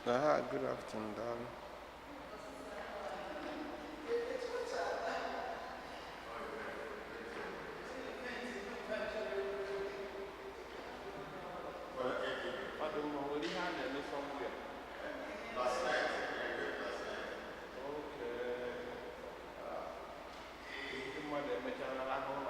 Good afternoon, darling. I don't know what he had in this song yet. Last night. Okay. You might have mentioned that home.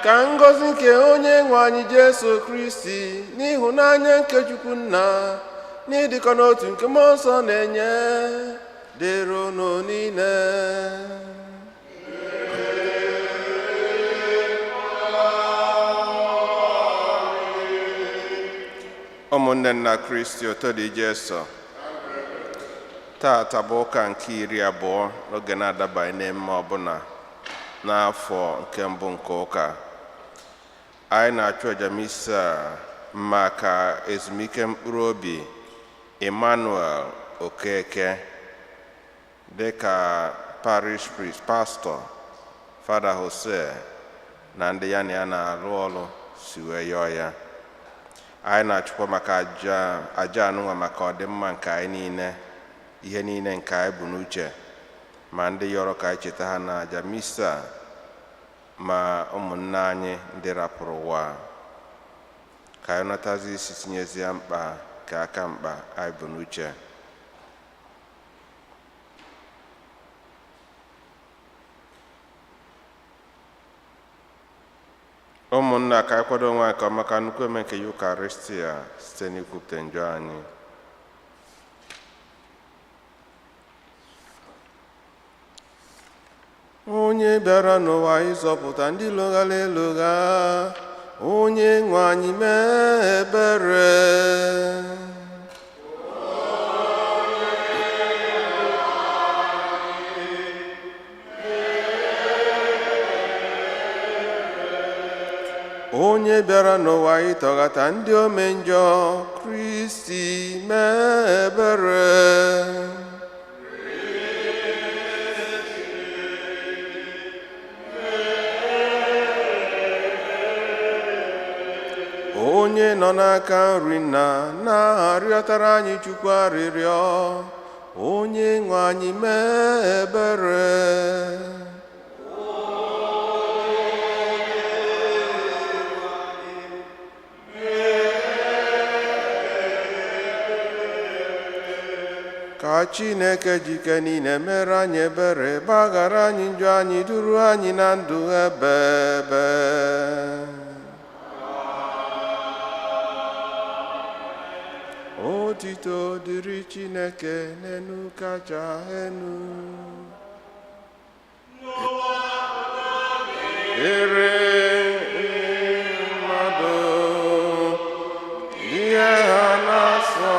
ka ngọzi nke onye nwe anyị Jesu Kristi n'ịhụnanya nke Chukwu Nna n'ịdịkọ n'otu nke Mmụọ Nsọ na-enye dịrị unu niile. ụmụnne nna Kristi ụtọ dị Jesu, taata bụ ụka nke 20 n'oge na-adabaghị n'emme ọbụla n'afọ nke mbụ nke ụka. Anyị na-achụ aja misa maka ezumike mkpụrụ obi Emmanuel Okeke dịka parish priest pastor Fada Jose na ndị ya na ya na-arụ ọrụ si wee yọọ ya. Anyị na-achụkwa maka aja anụnwa maka ọdịmma nke anyị niile, ihe niile nke anyị bụ n'uche, ma ndị yọrọ ka anyị cheta ha na aja misa, ma ụmụnne anyị ndị rapụrụ ụwa, ka anyị nọtazi isi tinyezie mkpa ka aka mkpa anyị bụ n'uche. ụmụnna, ka anyị kwado onwe anyị ka maka nnukwu eme nke Yukaristia site n'ikwupụta njọ anyị. onye bịara n'ụwa ịzọpụta ndị lụghara elogha, onye nwe anyị mee ebere. onye bịara n'ụwa ịtọghata ndị ome njọ, Kristi mee ebere. onye nọ n'aka nri Nna na-arịọtara anyị Chukwu arịrịọ, onye nwe anyị mee ebere. ka Chineke jike niile mere anyị ebere, gbaghara anyị njọ anyị, duru anyị na ndụ ebe ebe. Otito dịrị Chineke n'enu kacha enu. mmadụ ihe ha na-asọ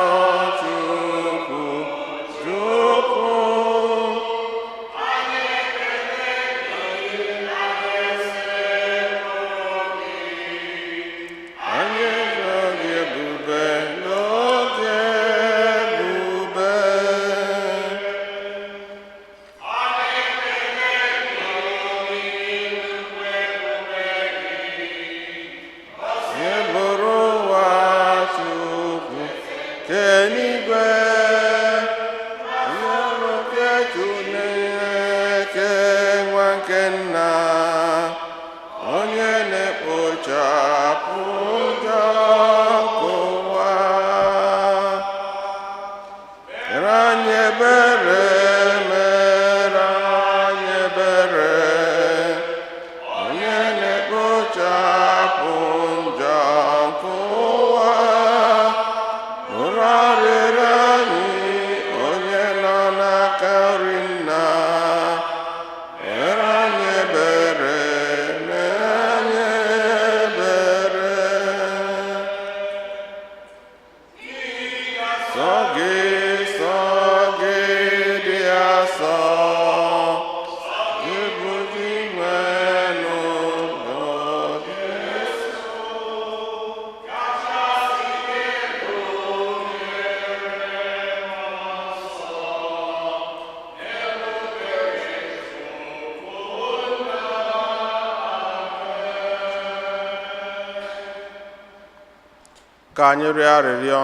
ka anyị rịọ arịrịọ.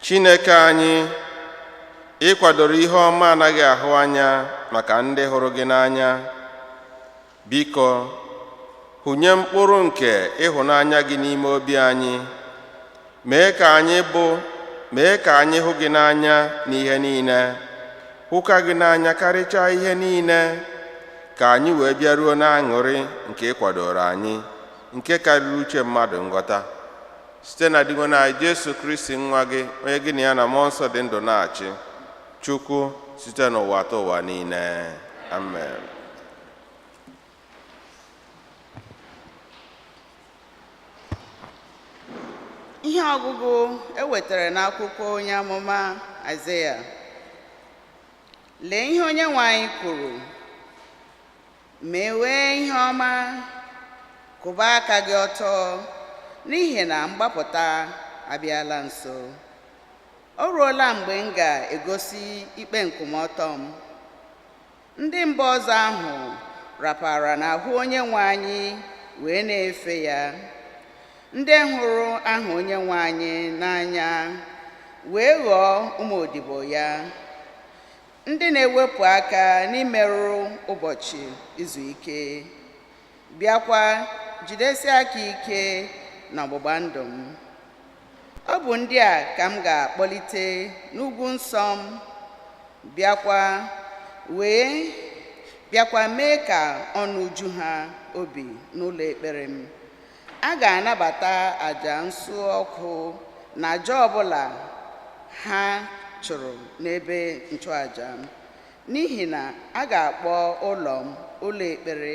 Chineke anyị, ị kwadoro ihe ọma anaghị ahụ anya maka ndị hụrụ gị n'anya. Biko, hụnye mkpụrụ nke ịhụnanya gị n'ime obi anyị, mee ka anyị hụ gị n'anya n'ihe niile, hụka gị n'anya karịchaa ihe niile, ka anyị wee bịaruo n'aṅụrị nke ị kwadoro anyị, nke karịrị uche mmadụ nghọta, site na Diwe anyị Jesu Kristi nwa gị, onye gị na ya na mmụọ nsọ dị ndụ na-achị, Chukwu site n'ụwa ta ụwa niile. Amen. Ihe ọgụgụ ewetara n'akwụkwọ onye amụma Aịzaya. Lee ihe onye nwe anyị kwuru: mewee ihe ọma, kwụba aka gị ọtọ, n'ihi na mgbapụta abịala nso. O ruola mgbe m ga-egosi ikpe nkwụmọtọ m. Ndị mba ọzọ ahụ rapara n'ahụ onye nwe anyị wee na-efe ya. Ndị hụrụ aha onye nwe anyị n'anya wee ghọọ ụmụodibo ya. Ndị na-ewepụ aka n'imerụ ụbọchị izu ike, bịakwa jidesie aka ike n'ọgbụgba ndụ m. Ọ bụ ndị a ka m ga-akpọlite n'ugwu nsọ m, bịakwa mee ka ọnụ ju ha obi n'ụlọ ekpere m. A ga-anabata àjà nsure ọkụ na àjà ọbụla ha chụrụ n'ebe nchụàjà m, n'ihi na a ga-akpọ ụlọ m ụlọ ekpere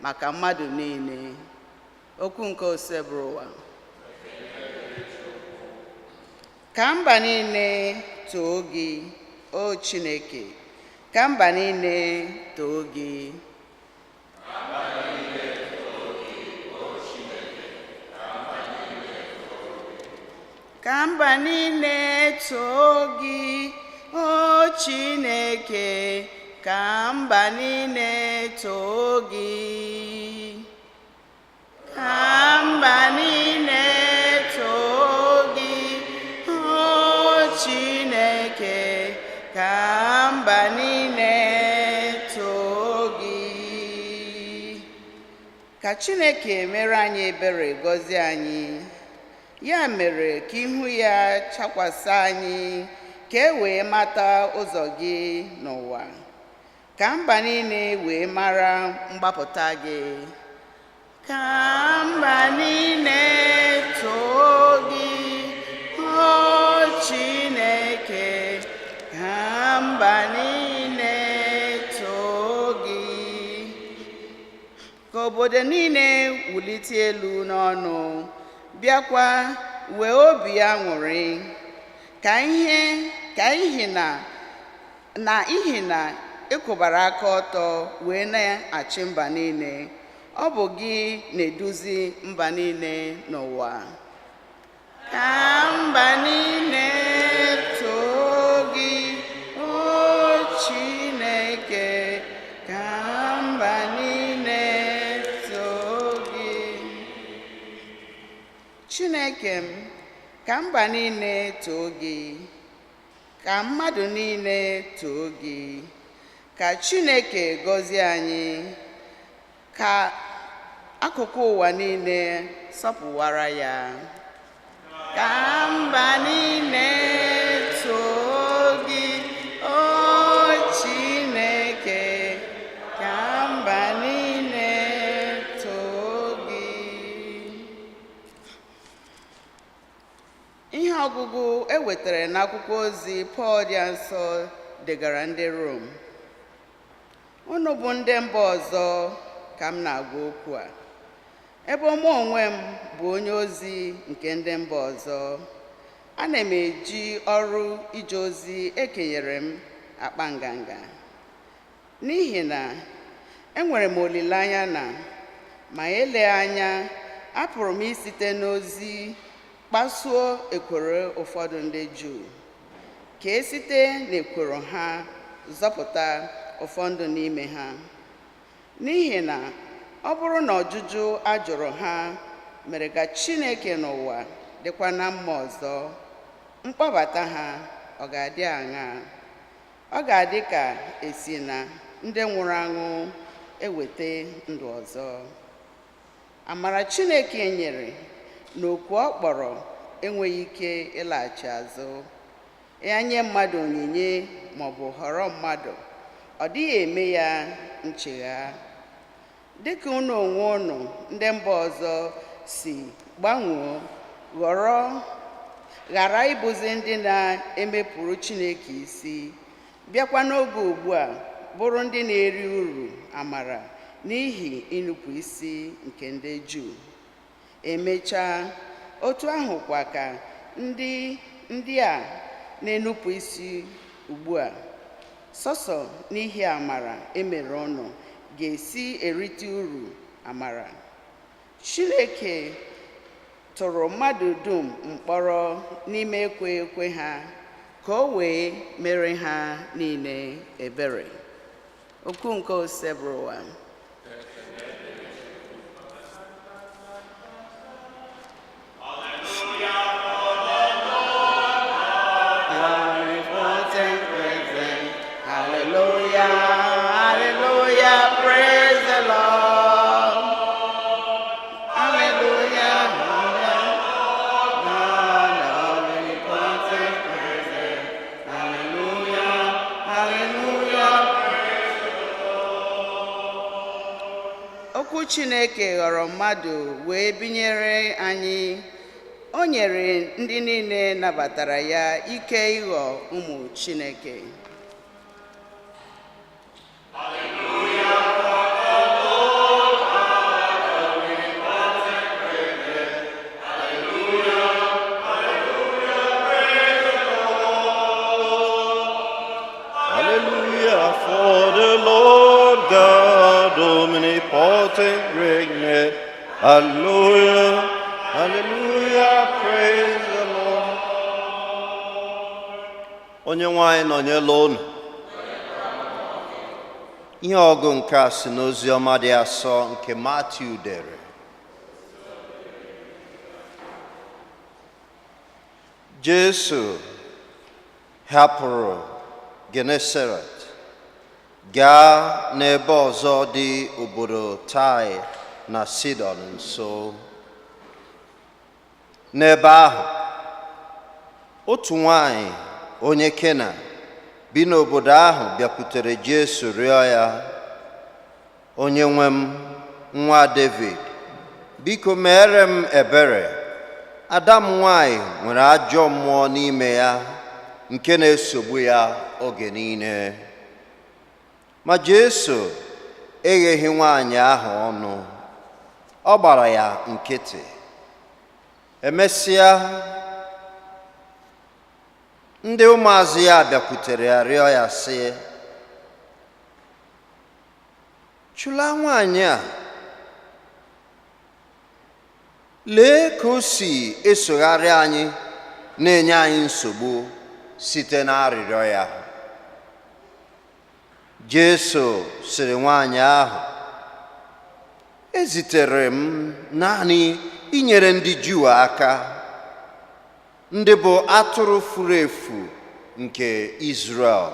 maka mmadụ niile. Okwu nke ose bụrụ ụwa. Ka mba niile too gị, o Chineke, ka mba niile too gị. Ka mba niile too gị, o Chineke, ka mba niile too gị. Ka mba niile too gị, o Chineke, ka mba niile too gị. Ka Chineke mere anyị ebere, gọzie anyị. Ya mere ka ihu ya chakwasị anyị, ka e wee mata ụzọ gị n'ụwa, ka mba niile wee mara mgbapụta gị. Ka mba niile too gị, o Chineke, ka mba niile too gị. Ka obodo niile wulite elu n'ọnụ, bịakwa wee obi aṅụrị, ka ihi na ịkwụbara aka ọtọ wee na-achị mba niile. Ọ bụ gị na-eduzi mba niile n'ụwa. Ka mba niile too gị, o Chineke, ka mba niile too gị. Chineke m, ka mba niile too gị, ka mmadụ niile too gị. Ka Chineke gọzie anyị, ka akụkụ ụwa niile sọpụwara ya. Ka mba niile too gị, o Chineke, ka mba niile too gị. Ihe ọgụgụ ewetara n'akwụkwọ ozi Pọl dị nsọ degara ndị Rom. Unu bụ ndị mba ọzọ ka m na-agwa okwu a, ebe mụ onwe m bụ onye ozi nke ndị mba ọzọ. Ana m eji ọrụ ije ozi ekenyere m akpa nganga, n'ihi na enwere m olileanya na ma ele anya apụrụ m isite n'ozi kpasuo ekworo ụfọdụ ndị Juu, ka esite n'ekworo ha zọpụta ụfọdụ n'ime ha. N'ihi na ọ bụrụ na ọjụjụ a jụrụ ha mere ka Chineke n'ụwa dịkwa na mma ọzọ, mkpọbata ha ọ ga-adị aṅaa? Ọ ga-adị ka esi na ndị nwụrụ anwụ eweta ndụ ọzọ. Amara Chineke nyere n'okwu ọ kpọrọ enweghị ike ịlaghachi azụ. Ya nye mmadụ onyinye maọbụ họrọ mmadụ, ọ dịghị eme ya nchegha. Dịka unu onwe unu ndị mba ọzọ si gbanwoo ghara ịbụzi ndị na-emepụrụ Chineke isi, bịakwa n'oge ugbu a bụrụ ndị na-eri uru amara n'ihi ịnụpụ isi nke ndị Juu. Emechaa, otu ahụkwa ka ndị a na-enupụ isi ugbu a, sọsọ n'ihi amara emere ọnụ, ga-esi erite uru amara. Chineke tụrụ mmadụ dum mkpọrọ n'ime ekwe ha, ka o wee mere ha niile ebere. Okwu nke ose bụrụ ụwa. Okwu Chineke ghọrọ mmadụ wee binyere anyị. O nyere ndị niile nabatara ya ike ịghọ ụmụ Chineke. Regnant. Hallelujah, hallelujah, praise the Lord. Onye nwanyị nọnyela unu. Ihe ọgụ nke a si n'ozi ọma dị asọ nke Matiu dere. Jesu hapụrụ Genesaret gaa n'ebe ọzọ dị obodo Tai na Sidon nso. N'ebe ahụ, otu nwanyị onye Kena bi n'obodo ahụ bịakwutere Jesu rịọ ya, onye nwe m, nwa David, biko meere m ebere. Ada m nwanyị nwere ajọ mmụọ n'ime ya nke na-esogbu ya oge niile. Ma Jesu egheghị nwaanyị ahụ ọnụ, ọ gbara ya nkịtị. Emesịa, ndị ụmụazụ ya bịakwutere ya rịọ ya sị, chụla nwaanyị a, lee ka o si esogharị anyị na-enye anyị nsogbu site n'arịrịọ ya. Jesu sịrị nwaanyị ahụ, ezitere m naanị inyere ndị Juu aka, ndị bụ atụrụ furu efu nke Izrel.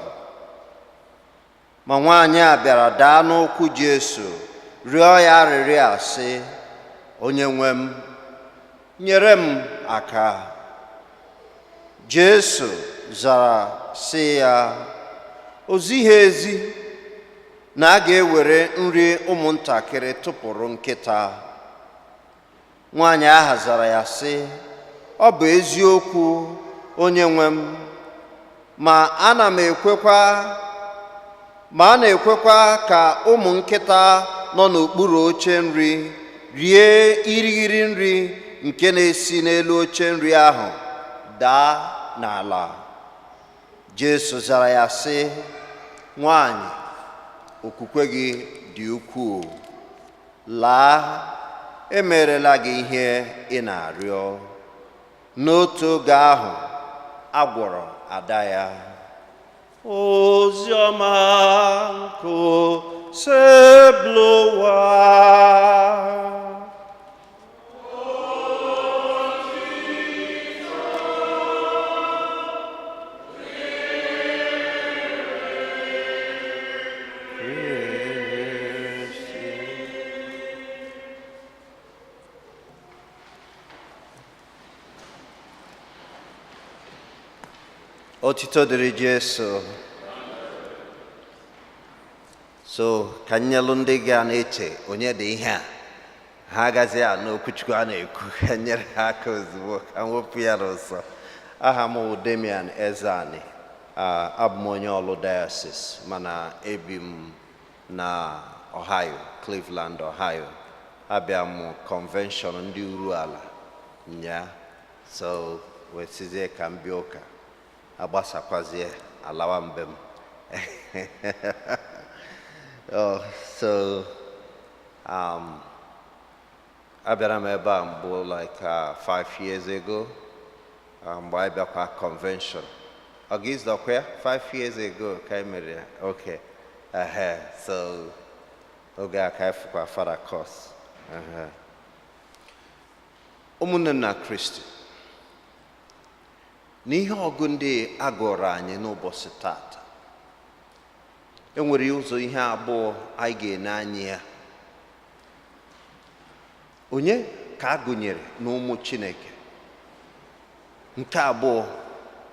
Ma nwaanyị a bịara daa n'ụkwụ Jesu rịọ ya arịrịọ sị, onye nwe m, nyere m aka. Jesu zara sị ya, o zighị ezi na a ga-ewere nri ụmụntakịrị tụpụrụ nkịta. Nwaanyị ahụ zara ya sị, ọ bụ eziokwu onye nwe m, ma a na-ekwekwa ka ụmụ nkịta nọ n'okpuru oche nri rie irighiri nri nke na-esi n'elu oche nri ahụ daa n'ala. Jesu zara ya sị, nwaanyị, okwukwe gị dị ukwuu, laa, emerela gị ihe ị na-arịọ. N'otu oge ahụ, a gwọrọ ada ya. Ozi ọma nke seblowa. Otito dịrị Jesu. So ka nyelu ndị ga na-eche onye dị ihe a ha agaghị anụ okwuchukwu a na-ekwu ka nyere ha aka ozugbo ka mwepụ ya n'ụsọ. Aha m bụ Damian Ezani. Abụ m onye ọlụ diocese mana ebi m na Ohio, Cleveland, Ohio. Abịa m convention ndị uru ala nya, so wesizie ka m bịa ụka agbasakwazie alawa mbe m. So abịara m ebe a mbụ like 5 years ago. Mgbe anyị bịakwa convention. August Dokwea, 5 years ago, Kaimeria. Okay. So, Oga Kaifukwa Father course. Ụmụnne na Kristi. N'ihe ọgụ ndị agụrụ anyị n'ụbọchị tata. Enwere ụzọ ihe abụọ anyị ga-ene anya ya. Onye ka agụnyere n'ụmụ Chineke? Nke abụọ,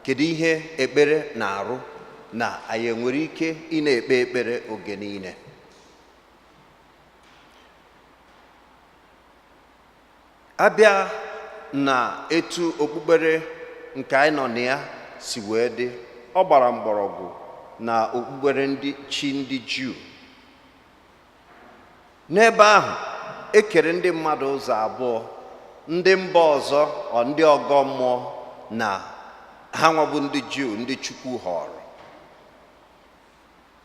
kedu ihe ekpere na-arụ na anyị nwere ike ị na-ekpe ekpere oge niile? Abịa na etu okpukpere nke anyị nọ na ya si wee dị, ọ gbara mgbọrọgwụ na okpukpere ndị Juu. N'ebe ahụ ekere ndị mmadụ ụzọ abụọ, ndị mba ọzọ ọ ndị ọgọ mmụọ na ha nwabụ ndị Juu, ndị Chukwu họrọ.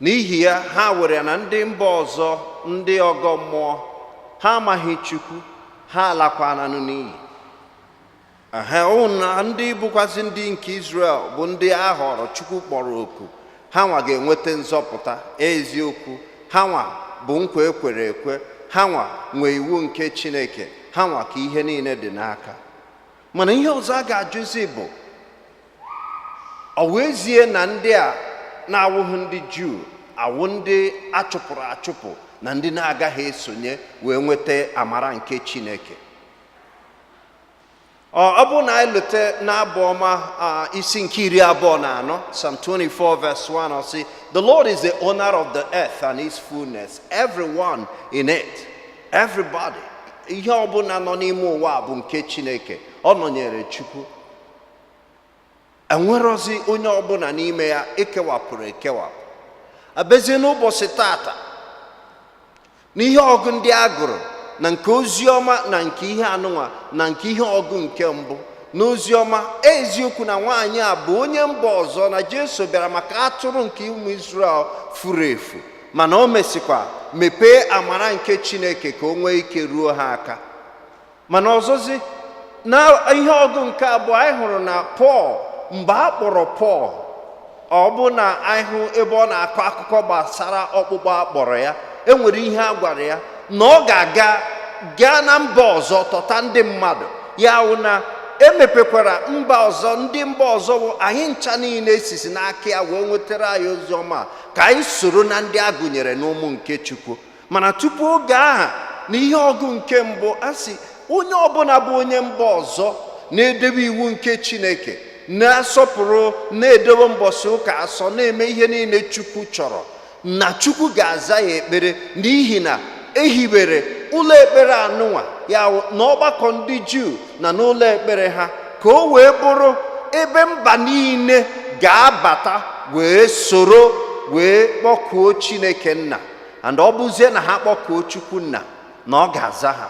N'ihi ya ha were na ndị mba ọzọ, ndị ọgọ mmụọ, ha amaghị Chukwu, ha alakwana n'iyi. Na ndị bụkwazị ndị nke Israel bụ ndị a họrọ, Chukwu kpọrọ oku, ha nwa ga-enweta nzọpụta eziokwu, ha nwa bụ nkwa ekwere ekwe, ha nwa nwee iwu nke Chineke, ha nwa ka ihe niile dị n'aka. Mana ihe ọzọ a ga-ajụzi bụ, ọ wezie na ndị a na-awụghị ndị Juu awụ ndị achụpụrụ achụpụ na ndị na-agaghị esonye wee nweta amara nke Chineke? Ọ bụ na anyị lute n'abụ ọma isi nke 24, Psalm 24 verse 1, ọ sị, "The Lord is the owner of the earth and its fullness, everyone in it." Everybody. Ihe ọbụla nọ n'ime ụwa bụ nke Chineke. Ọ nọnyere Chukwu. Enwerozi onye ọbụla n'ime ya ekewapụrụ ekewapụ. Abezie n'ụbọchị tata, n'ihe ọgụ ndị agụrụ na nke oziọma na nke ihe anụnwa na nke ihe ọgụ nke mbụ n'oziọma, eziokwu na nwaanyị a bụ onye mba ọzọ, na Jesu bịara maka atụrụ nke ụmụ Israel furu efu, mana o mesikwa mepee amara nke Chineke ka o nwee ike ruo ha aka. Mana ọzọzi na ihe ọgụ nke abụọ anyị hụrụ na Pọl, mgbe a kpọrọ Pọl, ọ bụ na anyị hụ ebe ọ na-akọ akụkọ gbasara ọkpụkpọ akpọrọ ya, enwere ihe a gwara ya na ọ ga-aga na mba ọzọ tọta ndị mmadụ. Ya wụ na emepekwara mba ọzọ, ndị mba ọzọ bụ anyị ncha niile esisi n'aka ya wee nwetara anyị ozi ọma ka anyị soro na ndị agụnyere n'ụmụ nke Chukwu. Mana tupu oge aha na ihe ọgụ nke mbụ, a sị onye ọbụla bụ onye mba ọzọ na-edebe iwu nke Chineke, na-asọpụrụ, na-edobe mbọsị ụka asọ, na-eme ihe niile Chukwu chọrọ, na Chukwu ga-aza ya ekpere, n'ihi na ehibere ụlọ ekpere anụnwa ya n'ọgbakọ ndị Juu na n'ụlọ ekpere ha, ka o wee bụrụ ebe mba niile ga-abata wee soro wee kpọkuo Chineke Nna. And ọ bụzie na ha kpọkuo Chukwu Nna, na ọ ga-aza ha.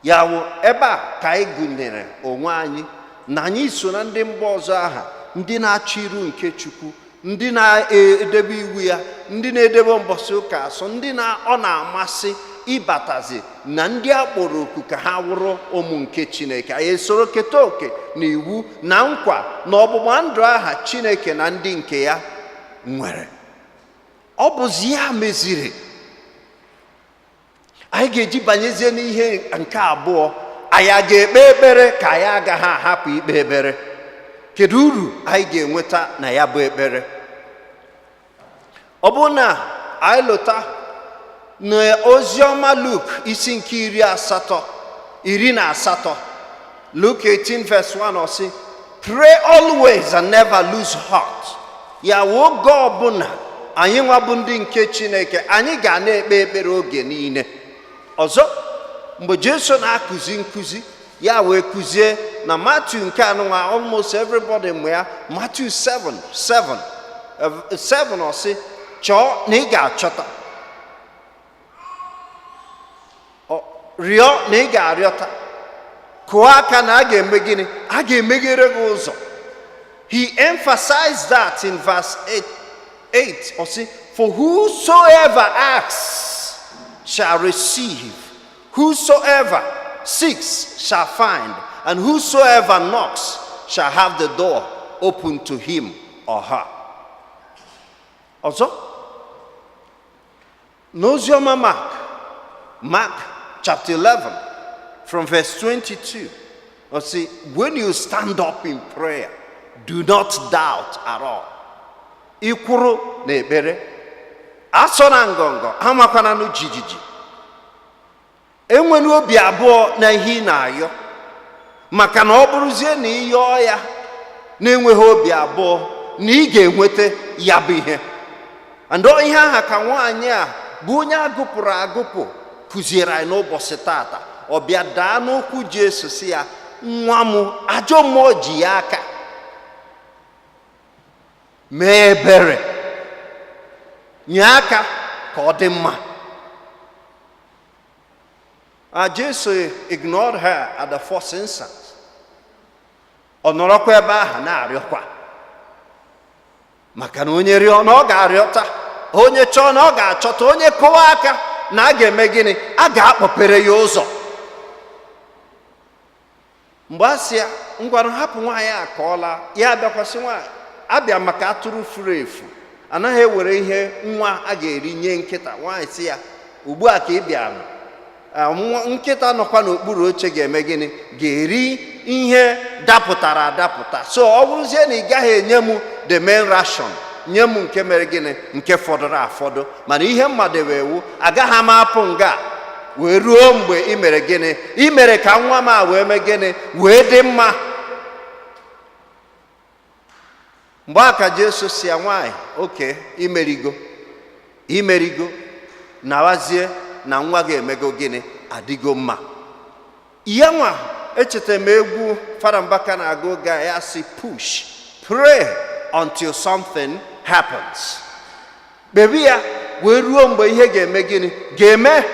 Ya wụ ebe a ka anyị gụnyere onwe anyị, na anyị so na ndị mba ọzọ aha, ndị na-achọ iru nke Chukwu, ndị na-edebe iwu ya, ndị na-edebe mbọsị ụka asọ, ndị ọ na-amasị ịbatazi na ndị a kpọrọ oku ka ha wụrụ ụmụ nke Chineke. Anyị esoro keta oke na iwu na nkwa na ọgbụgba ndụ aha Chineke na ndị nke ya nwere. Ọ bụzi ya meziri anyị ga-eji banyezie n'ihe nke abụọ. Anyị ga-ekpe ekpere ka anyị agaghị ahapụ ikpe ekpere. Kedu uru anyị ga-enweta na ya bụ ekpere? Ọ bụ na anyị lụta na oziọma Luk isi nke 18, Luke 18 verse 1, ọ sị, Pray always and never lose heart. Ya oge ọbụla anyị nwa bụ ndị nke Chineke, anyị ga na-ekpe ekpere oge niile. Ọzọ, mgbe Jesu na-akụzi nkụzi, ya wee kụzie na Matthew nke anụnwa, almost everybody mgbe ya, Matthew 7 ọ sị, chọọ na ị ga-achọta, rịọ na ị ga-arịọta, kụọ aka na a ga-eme gịnị? A ga-emeghere gị ụzọ. He emphasized that in verse 8. Or see, for whosoever asks shall receive, whosoever seeks shall find, and whosoever knocks shall have the door open to him or her. Also, n'Oziọma Mark chapter 11, from verse 22. Or see, when you stand up in prayer, do not doubt at all. Ikwuru na ekpere, asọ na ngọngọ, amakwana nu jijiji. Enwenu obi abụọ na ihe ị na-ayọ, maka na ọ bụrụzie na ị yọọ ya na-enweghị obi abụọ, na ị ga-enweta ya bụ ihe. Andọ ihe aha ka nwaanyị a bụ onye agụpụrụ agụpụ kụziere anyị n'ụbọchị tata. Ọ bịa daa n'okwu Jesu si ya, nwa m, ajọ mmụọ ji ya aka, mee ebere, nye aka ka ọ dị mma. Jesu ignored her at the first instance. Ọ nọrọkwa ebe ahụ na-arịọkwa, maka na onye rịọ na ọ ga-arịọta, onye chọọ na ọ ga-achọta, onye kụwa aka na a ga-eme gịnị? A ga-akpọpere ya ụzọ. Mgbe a sị ya, ngwanụ hapụ nwaanyị a ka ọ laa, ya abịakwasị nwaanyị, abịa maka atụrụ furu efu, anaghị ewere ihe nwa a ga-eri nye nkịta. Nwaanyị sị ya, ugbu a ka ị bịara, nkịta nọkwa n'okpuru oche ga-eme gịnị? Ga-eri ihe dapụtara adapụta. So ọ bụrụzie na ị gaghị enye m the main ration, nye m nke mere gịnị? Nke fọdụrụ afọdụ. Mana ihe mmadụ wee wu, agaghị m apụ nga wee ruo mgbe ị mere gịnị? Ị mere ka nwa m a wee mee gịnị? Wee dị mma. Mgbe aka Jesu si ya, nwaanyị, oke, imerigo, nawazie na nwa ga-emego gịnị? Adịgo mma. Ya nwa, echeta m egwu Fada Mbaka na-agụ ga ya si, push, pray until something happens. Kpebi ya wee ruo mgbe ihe ga-eme gịnị? Ga-eme.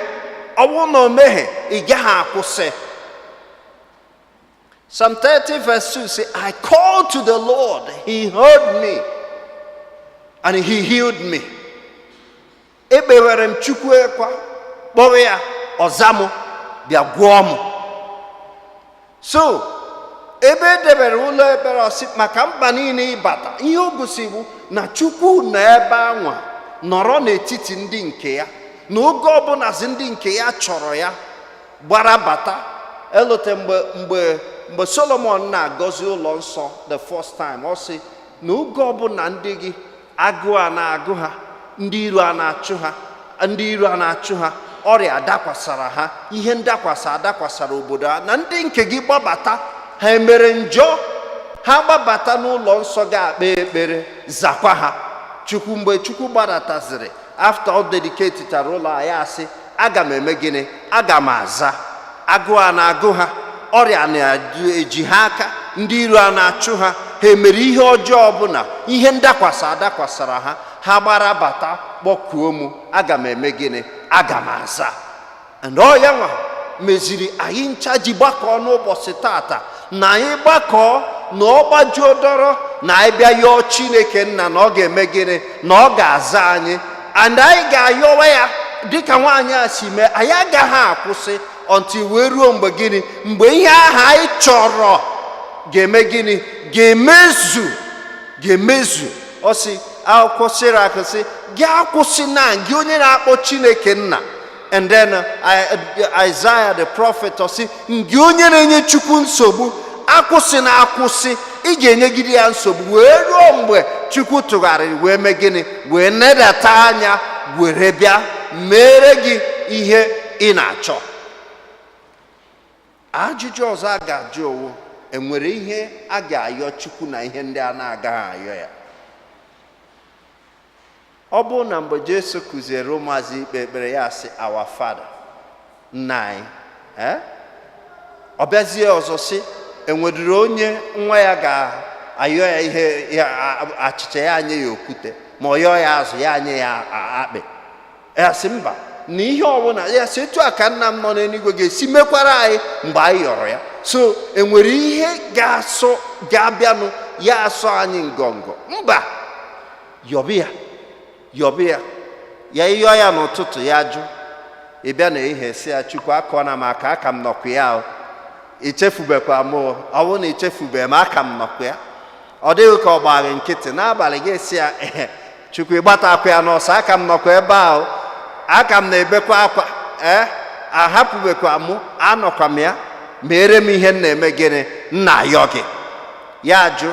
Ọ bụrụ na o meghe, ị gaghị akwụsị. Psalm 30 verse 2 say, I called to the Lord, he heard me, and he healed me. Ekpewere m Chukwu ekwa, kpọrọ ya, ọza m, bịa gwọọ m. So, ebe edebere ụlọ ekpere ọsị maka mba niile ịbata, ihe o gosi bụ na Chukwu nọ ebe anwa, nọrọ n'etiti ndị nke ya, na oge ọbụla zi ndị nke ya chọrọ ya, gbara bata. Elote mgbe Solomon na-agọzi ụlọ nsọ the first time, ọ sị na oge ọbụla ndị gị agụụ a na-agụ ha, ndị iro a na-achụ ha, ọrịa adakwasara ha, ihe adakwasara obodo ha, na ndị nke gị gbabata, ha emere njọ, ha gbabata n'ụlọ nsọ ga-akpe ekpere, zakwa ha. Mgbe Chukwu gbadataziri, after all dedicated ụlọ ya asị, aga m eme gịnị? Aga m aza. Agụụ a na-agụ ha, ọrịa na-eji ha aka, ndị iro a na-achụ ha, ha emere ihe ọjọọ ọbụla, ihe adakwasara ha, ha gbara bata kpọkuo m, aga m eme gịnị? Aga m aza. And ọ ya nwa meziri anyị ncha ji gbakọọ n'ụbọchị tata, na anyị gbakọọ na ọ gbajuo dọrọ, na anyị bịa yọọ Chineke nna na ọ ga-eme gịnị? Na ọ ga-aza anyị. And anyị ga-ayọwa ya dịka nwaanyị a si mee. Anyị agaghị akwụsị until wee ruo mgbe gịnị? Mgbe ihe aha anyị chọrọ ga-eme gịnị? Ga-emezu. Ọ sị, akwụkwọ Sirak sị, gị akwụsị na gị onye na-akpọ Chineke nna. And then Isaiah the prophet ọ sị, gị onye na-enye Chukwu nsogbu, akwụsị na akwụsị, ị ga-enyegide ya nsogbu wee ruo mgbe Chukwu tụgharịrị wee mee gịnị? Wee nedata anya, were bịa mere gị ihe ị na-achọ. Ajụjụ ọzọ a ga-ajụ owu, enwere ihe a ga-ayọ Chukwu na ihe ndị a na-agaghị ayọ ya? Ọ bụ na mgbe Jesu kụziere ụmụazị ikpe ekpere ya sị Our Father, nna anyị, ọ bịazie ọzọ sị enwedịrị onye nwa ya ga-ayọ ya ihe achịcha ya anye ya okwute, ma ọ yọọ ya azụ ya anye ya akpị? Ya sị mba, na ihe ọbụla ya sị etu a ka nna m nọ n'eluigwe ga-esi mekwara anyị mgbe anyị yọrọ ya. So enwere ihe ga-abịanụ ya asọ anyị ngọngọ? Mba, yọbịa ya ịyọ ya n'ụtụtụ ya jụ, ịbịa na ihe si ya Chukwu akọna m aka m nọkwa ya, ichefubekwa m, ọ bụrụ na ichefube m aka m nọkwa ya. Ọ dịghị ka ọ gbara nkịtị n'abalị ga-esi ya Chukwu ịgbata akwa ya n'ọsọ, aka m nọkwa ebe ahụ, aka m na-ebekwa akwa, ahapụbekwa m, anọkwa m ya, mere m ihe m na-eme, gịnị nna ayọ gị? Ya jụ,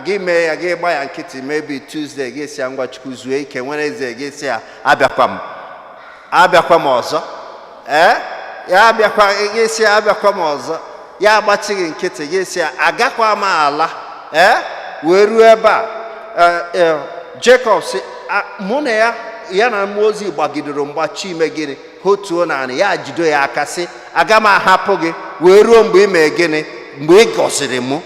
gị mee ya, gị gba ya nkịtị, maybe Tuesday ga-esi ya ngwa Chukwu zuo ike, Wednesday ga-esi ya abịakwa m ọzọ, ya abịakwa, ga-esi ya abịakwa m ọzọ, ya agbachighị nkịtị, ga-esi ya agakwa m ala, wee ruo ebe a Jacob sị mụ na ya na mmụọ ozi gbagidoro mgbachi ime gịnị, hotuo naanị ya, jido ya aka sị aga m ahapụ gị wee ruo mgbe ị mee gịnị, mgbe ị gọziri mụ,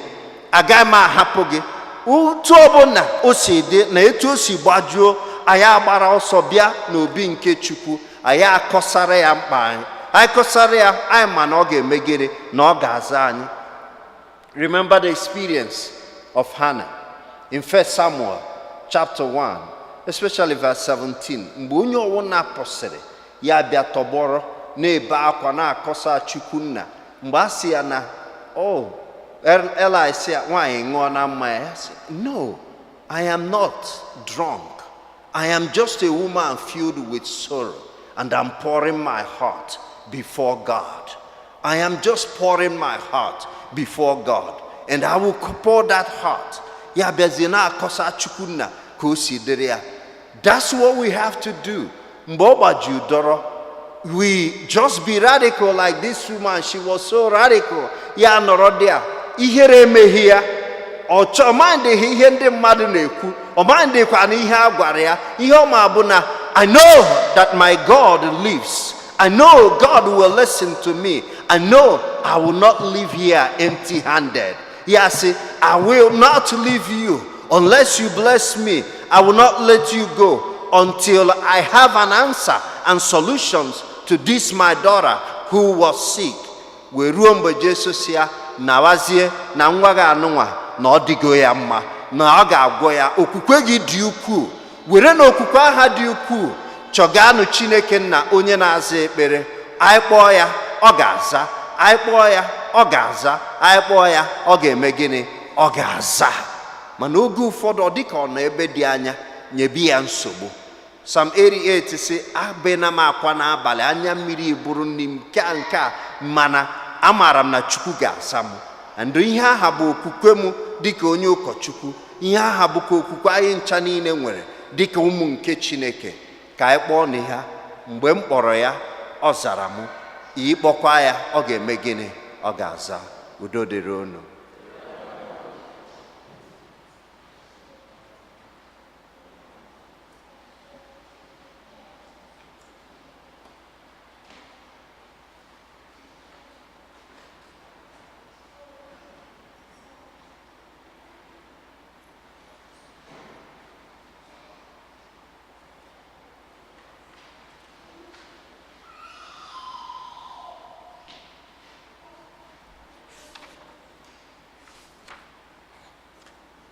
agaghị m ahapụ gị. Otu ọbụla o si dị na etu o si gbajuo, anyị agbara ọsọ bịa n'obi nke Chukwu, anyị akọsara ya mkpa anyị kọsara ya, anyị ma na ọ ga-eme gịnị, na ọ ga-aza anyị. Remember the experience of Hannah in 1 Samuel chapter 1, especially verse 17. Mgbe onye ọwụna pụsịrị ya bịa tọgbọrọ na-ebe akwa na-akọsa Chukwu nna, mgbe a sị ya na Eli sị ya nwaanyị ṅụọ na mmanya, ya sị no, I am not drunk, I am just a woman filled with sorrow, and I'm pouring my heart before God. I am just pouring my heart before God, and I will pour that heart. Ya bịazie na-akọsa Chukwu nna ka o si dịrị ya. That's what we have to do. Mgbe ọ gbaju dọrọ, we just be radical like this woman. She was so radical. Ya nọrọ there, ihere emeghị ya, ọ mandịghị ihe ndị mmadụ na-ekwu, ọ mandịkwa na ihe a gwara ya. Ihe ọma bụ na I know that my God lives. I know God will listen to me. I know I will not live here empty-handed. Yes, I will not leave you unless you bless me. I will not let you go until I have an answer and solutions to this my daughter who was sick. We ruo mgbe Jesus ya nawazie na nwa ga anụnwa na ọ dịgo ya mma, na ọ ga-agwọ ya. Okwukwe gị dị ukwuu, were na okwukwe aha dị ukwuu chọganụ Chineke nna onye na-aza ekpere. Anyị kpọọ ya, ọ ga-aza. Anyị kpọọ ya, ọ ga-aza. Anyị kpọọ ya, ọ ga-eme gịnị? Ọ ga-aza. Mana oge ụfọdụ ọ dịka ọ nọ ebe dị anya, nyebi ya nsogbu. Psalm 88 sị abena m akwa n'abalị, anya mmiri bụrụ nri m nke a, mana amaara m na Chukwu ga-asa m. Ndụ ihe aha bụ okwukwe m dịka onye ụkọchukwu, ihe aha bụkwa okwukwe anyị ncha niile nwere dịka ụmụ nke Chineke. Ka anyị kpọọ na ya, mgbe m kpọrọ ya ọ zara m, ịkpọkwa ya ọ ga-eme gịnị? Ọ ga-aza. Udo dịrị unu.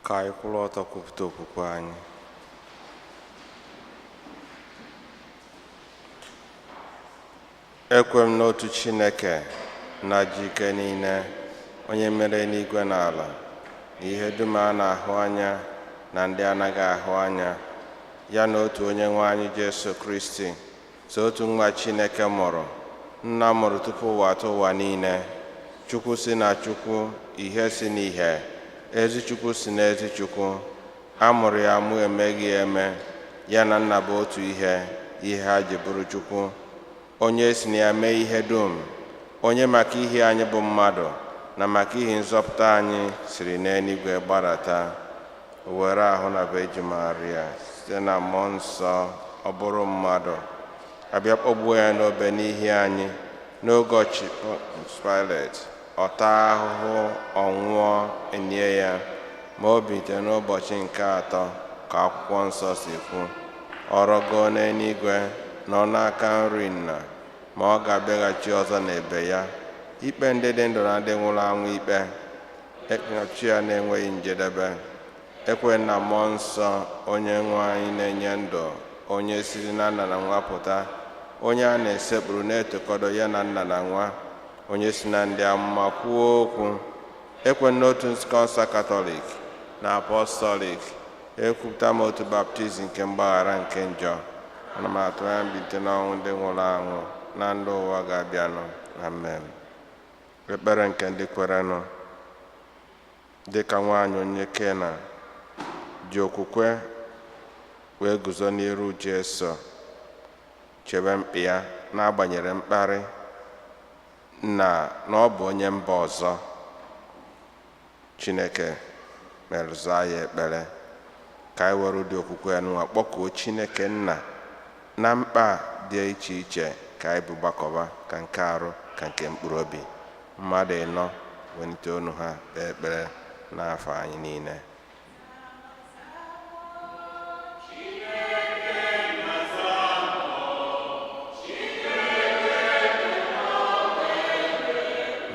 Ka anyị kwụrụ ọtọ kwupụta okwukwe anyị. Ekwe m n'otu Chineke na ji ike niile, onye mere n'igwe na ala, na ihe dum a na-ahụ anya na ndị anaghị ahụ anya, ya na otu onye nwe anyị Jesu Kristi, so otu nwa Chineke mụrụ, nna mụrụ tupu ụwa atụ ụwa niile, Chukwu si na Chukwu, ihe si n'ihe, ezi Chukwu si n'ezi Chukwu, a mụrụ ya amụ, emeghị eme, ya na nna bụ otu ihe ha ji bụrụ Chukwu, onye si na ya mee ihe dum, onye maka ihe anyị bụ mmadụ na maka ihe nzọpụta anyị siri n'eluigwe gbadata, o were ahụ na Virgin Maria site na mmụọ nsọ ọ bụrụ mmadụ, abịa kpọgbuo ya n'obe n'ihi anyị n'oge ọchịchị Pilet, ọ taa ahụhụ, ọ nwụọ, enye ya, ma o bilite n'ụbọchị nke atọ ka akwụkwọ nsọ si kwu, ọ rọgo n'eluigwe nọ n'aka nri Nna, ma ọ ga-abịaghachi ọzọ n'ebe ya ikpe ndị dị ndụ na ndị nwụrụ anwụ ikpe. Ọchị ya na-enweghị njedebe. Ekwe na mmụọ nsọ onye nwe anyị na-enye ndụ, onye siri na Nna na Nwa pụta, onye a na-esekpụrụ na-etokọdo ya na Nna na Nwa, onye si na ndị amụma kwuo okwu. Ekwe n'otu nzukọ nsọ Katọlik na Apọstọlik, ekwupụta m otu baptizim nke mgbaghara nke njọ. Ana m atụ anya mbilite n'ọnwụ ndị nwụrụ anwụ na ndụ ụwa ga-abịanụ. Amen. Ekpere nke ndị kwerenụ. Dịka nwaanyị onye Kena ji okwukwe wee guzo n'iru Jesu, chebe mkpi ya n'agbanyeghị mkparị na ọ bụ onye mba ọzọ, Chineke merụzụ anyị ekpere ka anyị were ụdị okwukwe ya n'ụwa kpọkuo Chineke Nna na mkpa dị iche iche ka anyị bụ gbakọba, ka nke arụ ka nke mkpụrụ obi. Mmadụ ịnọ welite olu ha kpee ekpere n'afọ anyị niile.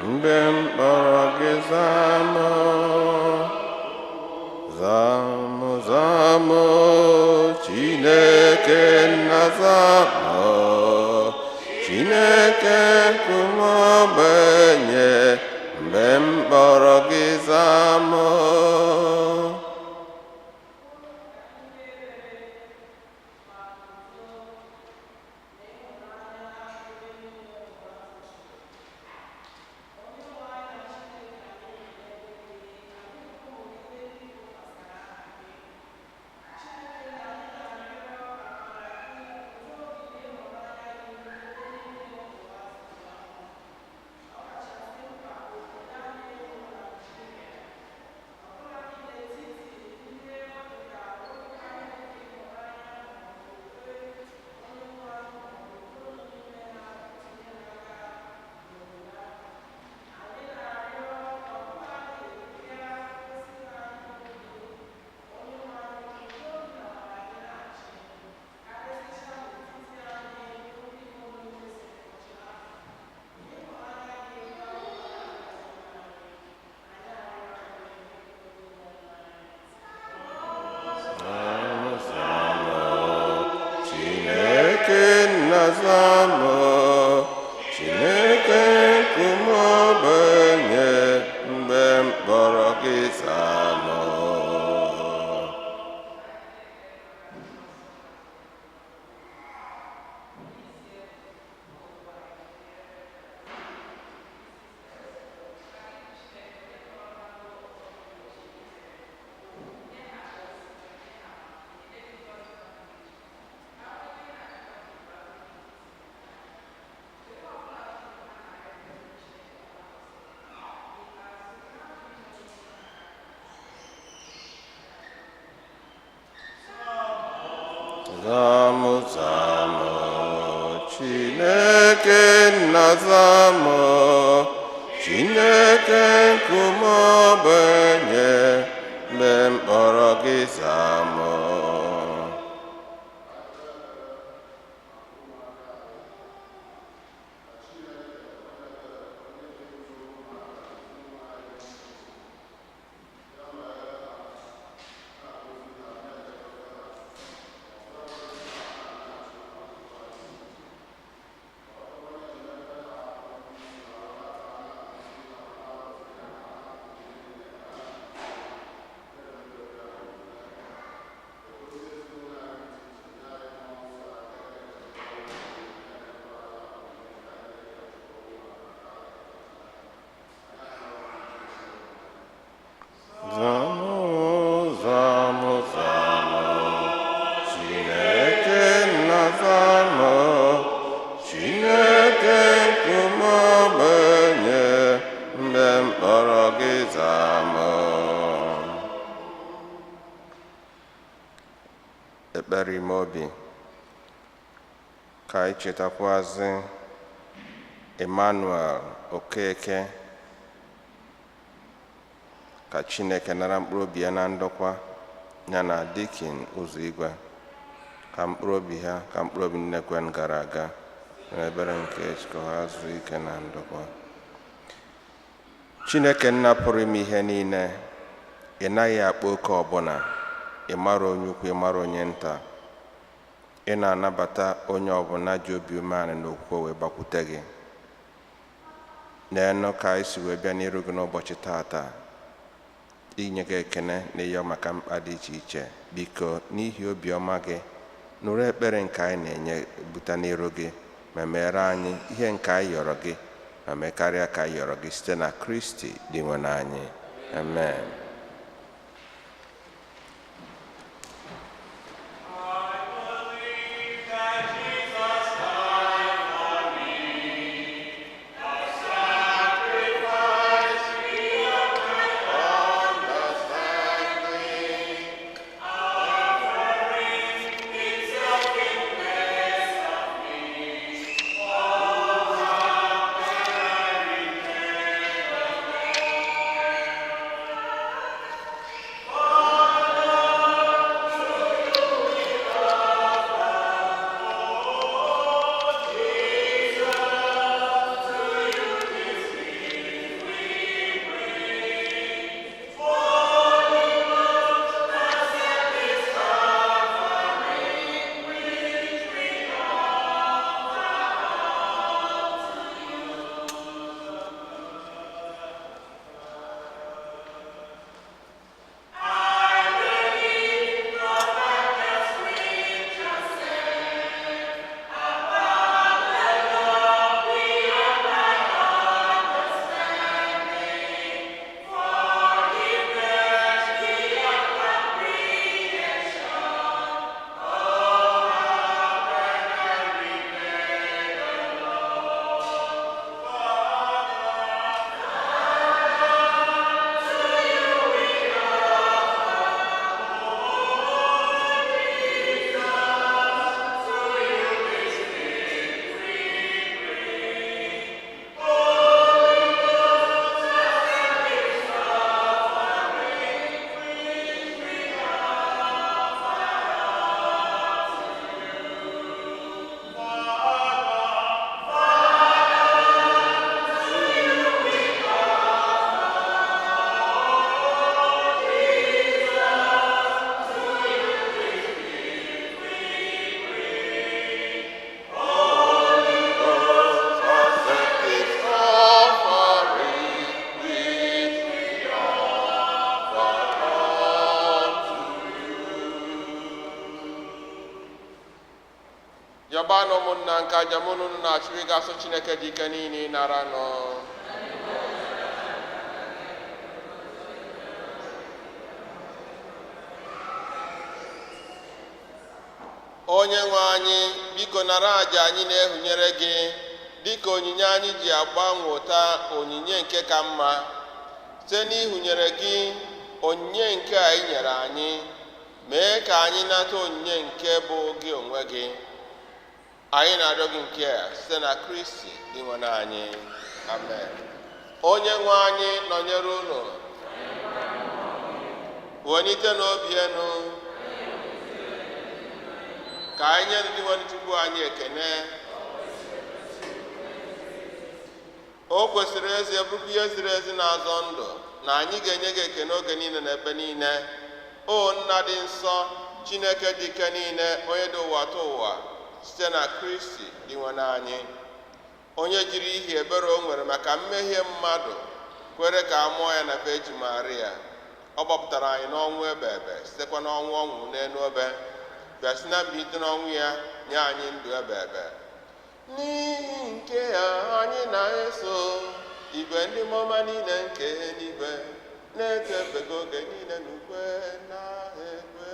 Mgbe m kpọrọ gị zama, zama, zama, Chineke Nna zama, Chineke nkume ogbenye, mgbe m kpọrọ gị zama. Zama, Chineke nkume ogbenye, mgbe m kpọrọ gị zama. Zama, zama, Chineke Nna zama, Chineke nkume ogbenye, mgbe m kpọrọ gị zama. ekpere ime obi ka anyị chetakwazị Emmanuel Okeke ka Chineke nara mkpụrụ obi ya na ndokwa ya na Dikin ụzọ igwe ka mkpụrụ obi ha ka mkpụrụ obi nnekwen gara aga n'ebere nke Chukwu ha zuo ike na ndokwa. Chineke nna pụrụ ime ihe niile, ị naghị akpa oke ọbụla, ị mara onye ukwu, ị mara onye nta, ị na-anabata onye ọbụla ji obi umeala na okwukwe wee gbakwute gị. N'enu ka anyị si wee bịa n'iru gị n'ụbọchị taata inye gị ekene na ịyọ maka mkpa dị iche iche. Biko n'ihi obiọma gị nụrụ ekpere nke anyị na-enye buta n'iru gị, ma mere anyị ihe nke anyị yọrọ gị, ma mee karịa ka anyị yọrọ gị site na Kristi dị nwe n'anyị. Amen. Yabano munna nka jamunu na chwiga so Chineke dị ike niile nara nọ. Onye nwe anyị, biko nara aja anyị na-ehunyere gị dịka onyinye anyị ji agbanweta onyinye nke ka mma site n'ihunyere gị onyinye nke a ị nyere anyị. Mee ka anyị nata onyinye nke bụ gị onwe gị. Anyị na-arịọ gị nke a site na Kristi dị nwe anyị. Amen. Onye nwe anyị nọnyere unu, welite n'obi enu ka anyị nye ndị nwere Chukwu anyị ekene. O kwesịrị ezi bụrụkwa ihe ziri ezi na-azọ ndụ na anyị ga-enye gị ekene oge niile na ebe niile. O nna dị nsọ, Chineke dị ike niile, onye dị ụwa tụ ụwa site na Kristi dị nwe anyị, onye jiri ihe ebere o nwere maka mmehie mmadụ kwere ka a mụọ ya na Virgin Maria. Ọ gbapụtara anyị n'ọnwụ ebe ebe sitekwa n'ọnwụ ọnwụ n'elu obe, bịa si na mbilite n'ọnwụ ya nye anyị ndụ ebe ebe. N'ihi nke ya anyị na-eso igwe ndị mmụọ niile nke eluigwe na-etofego oge niile n'ukwe na ekwe.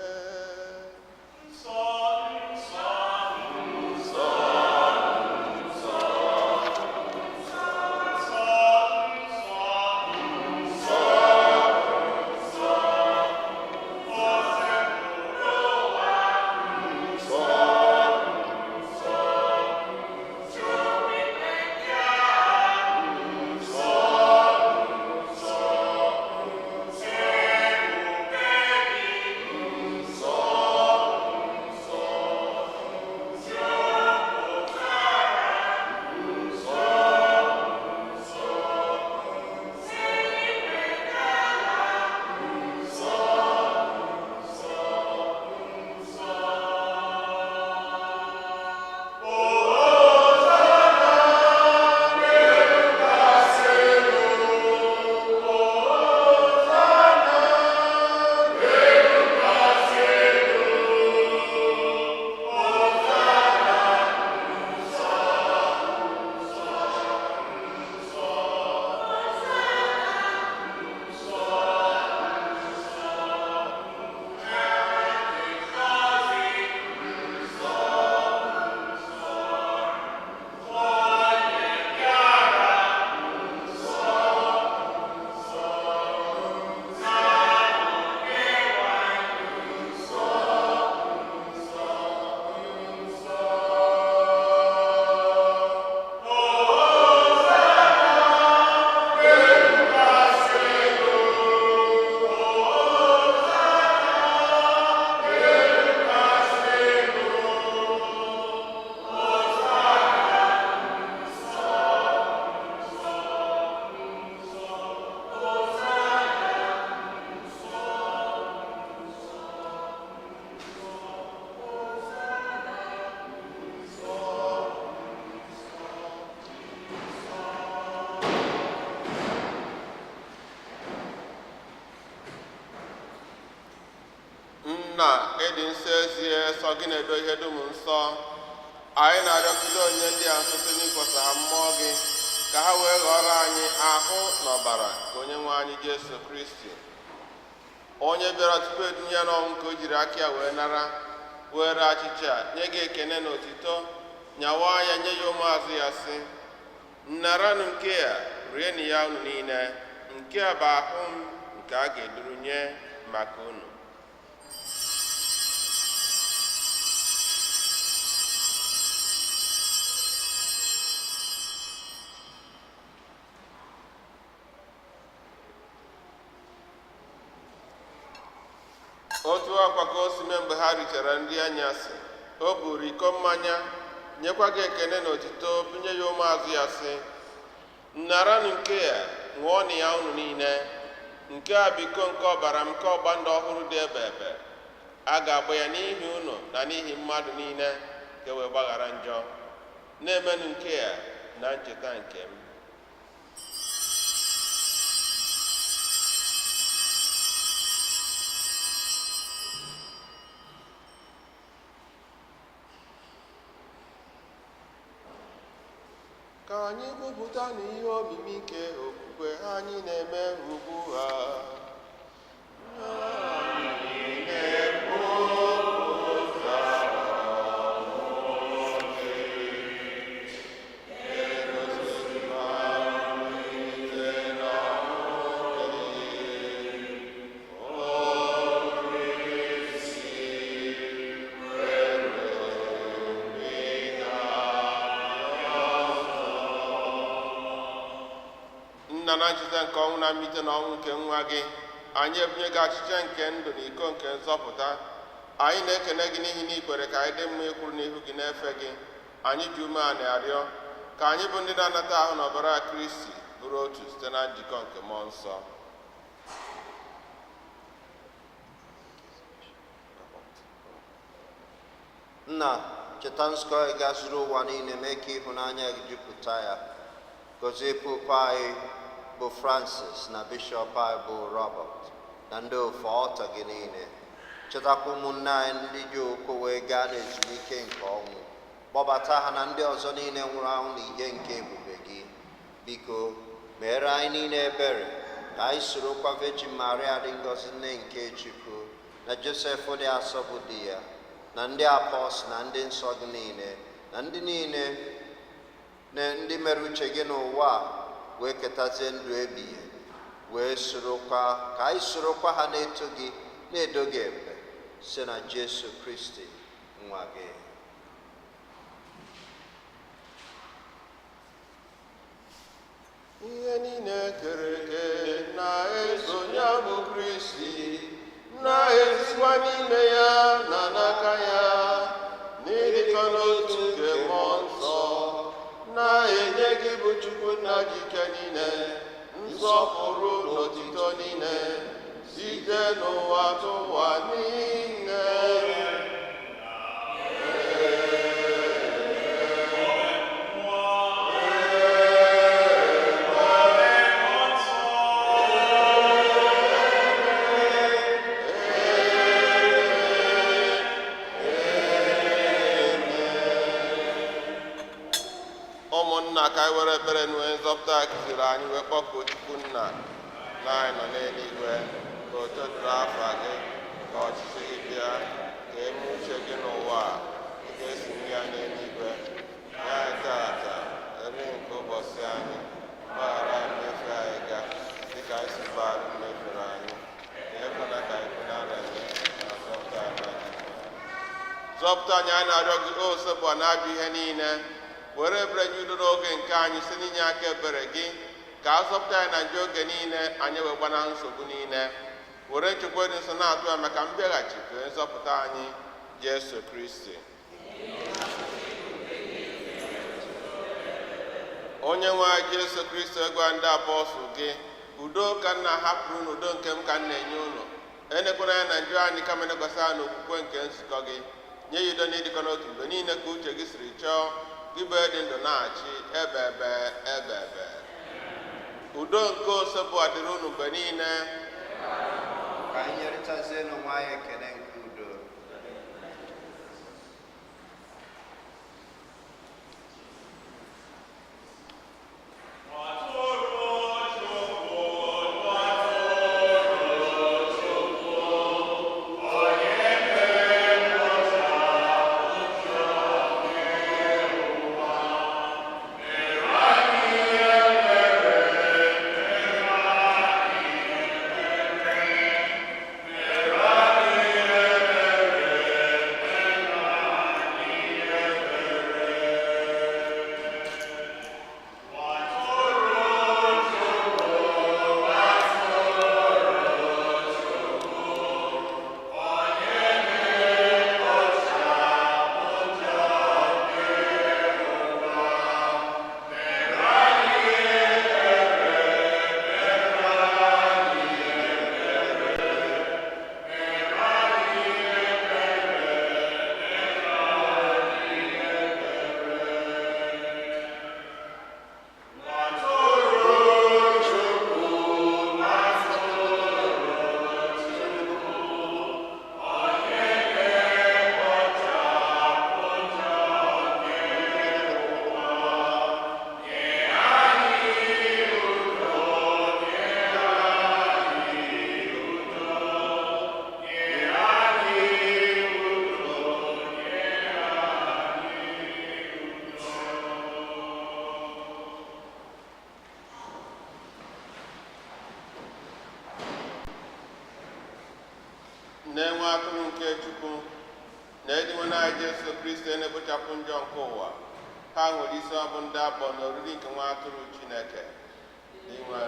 nna ịdị nsọ ezie sọ gị na-edo ihe dum nsọ, anyị na-arịọkide onyinye ndị a nsọ site n'ikwasa ha mmụọ gị ka ha wee ghọrọ anyị ahụ na ọbara ka onye nwe anyị Jesu Kristi, onye bịara tupu edunye n'ọnwụ ka o jiri aka ya wee nara, were achịcha nye gị ekene na otito, nyawa ya nye ya ụmụazụ ya sị, nnaranụ nke a rienụ ya unu niile, nke a bụ ahụ m nke a ga-eduru nye maka unu. Otu akwa ka o si mee mgbe ha richara nri anyasị, o buru iko mmanya nyekwa gị ekene na otito, bunye ya ụmụazụ ya sị, nnaranụ nke a ṅụọnụ ya unu niile, nke a bụ iko nke ọbara m nke ọgba ndụ ọhụrụ dị ebe ebe, a ga-agba ya n'ihi unu na n'ihi mmadụ niile ka e wee gbaghara njọ. Na-emenụ nke a na ncheta nke m. Ka anyị kwupụta n'ihe omimi nke okwukwe anyị na-eme ugbu a. Nna, na ncheta nke ọnwụ na mbilite n'ọnwụ nke nwa gị, anyị ebunye gị achịcha nke ndụ na iko nke nzọpụta. Anyị na-ekene gị n'ihi na ikwere ka anyị dị mma ikwuru n'ihu gị na-efe gị. Anyị ji ume a na-arịọ ka anyị bụ ndị na-anata ahụ na ọbara Kristi bụrụ otu site na njikọ nke mmụọ nsọ. Nna, cheta nzukọ gị gazuru ụwa niile, mee ka ịhụnanya gị jupụta ya. Gọzie pope anyị bụ Francis na bishọp anyị bụ Robert na ndị ofe ọta gị niile. Chetakwa ụmụnne anyị ndị ji okwu wee gaa n'ezumike nke ọnwụ, kpọbata ha na ndị ọzọ niile nwụrụ anwụ n'ihe nke ebube gị. Biko meere anyị niile ebere ka anyị sorokwa Virgin Maria dị ngọzi nne nke Chukwu na Josef dị asọ bụ di ya na ndị apọstọl na ndị nsọ gị niile na ndị niile na ndị mere uche gị n'ụwa wee ketazie ndụ ebighị, wee sorokwa ka anyị sorokwa ha na-eto gị na-edo gị ebe site na Jesu Kristi nwa gị. Ihe niile kere eke na-eso ya bụ Kristi, na-esikwa n'ime ya na n'aka ya, n'ịdịkọ n'otu nke mmụọ nsọ, na-enye gị bụ Chukwu nna ji ike niile, nsọpụrụ na otito niile, site n'ụwa tụwa niile. Ka anyị were ekpere n'onye nzọpụta a kụziri anyị wee kpọkuo Chukwu nna na anyị nọ n'eluigwe, ka o toturu afa gị, ka ọchịchị gị bịa, ka eme uche gị n'ụwa ka esi nri ya n'eluigwe. Nye anyị tata nri nke ụbọchị anyị, gbaghara mmefu anyị ga dịka anyị si gbaghara mmefere anyị, ekwela ka anyị kwunara anyị na nzọpụta anyị. Zọpụta anyị, anyị na-arịọ gị o Osebụ na-abịa ihe niile, were ebere nye udo n'oge nke anyị site n'inye aka ebere gị, ka a zọpụta anyị na njọ oge niile, anyị wee gbanahụ nsogbu niile, were nchekwa dị nsọ na-atụ ya maka mbịaghachi nke nzọpụta anyị Jesu Kristi. Onye nwe anyị Jesu Kristi gwa ndị apọstụl gị, udo ka nna hapụrụ unu, udo nke m ka m na-enye unu. Enekwara ya na njọ anyị, kama nekwasị ya n'okwukwe nke nzukọ gị. Nye ya udo na ịdịkọ n'otu mgbe niile ka uche gị siri chọọ, ibe dị ndụ na-achị ebe ebe. Udo nke Osebụ adịrị unu mgbe niile. Ka anyị nyerịtazie n'onwe anyị ekele nke udo. anyị Jesu Kristi na-ekpochapụ njọ nke ụwa, ha nwere isi ọbụ ndị abụọ na oriri nke nwa atụrụ Chineke n'inwe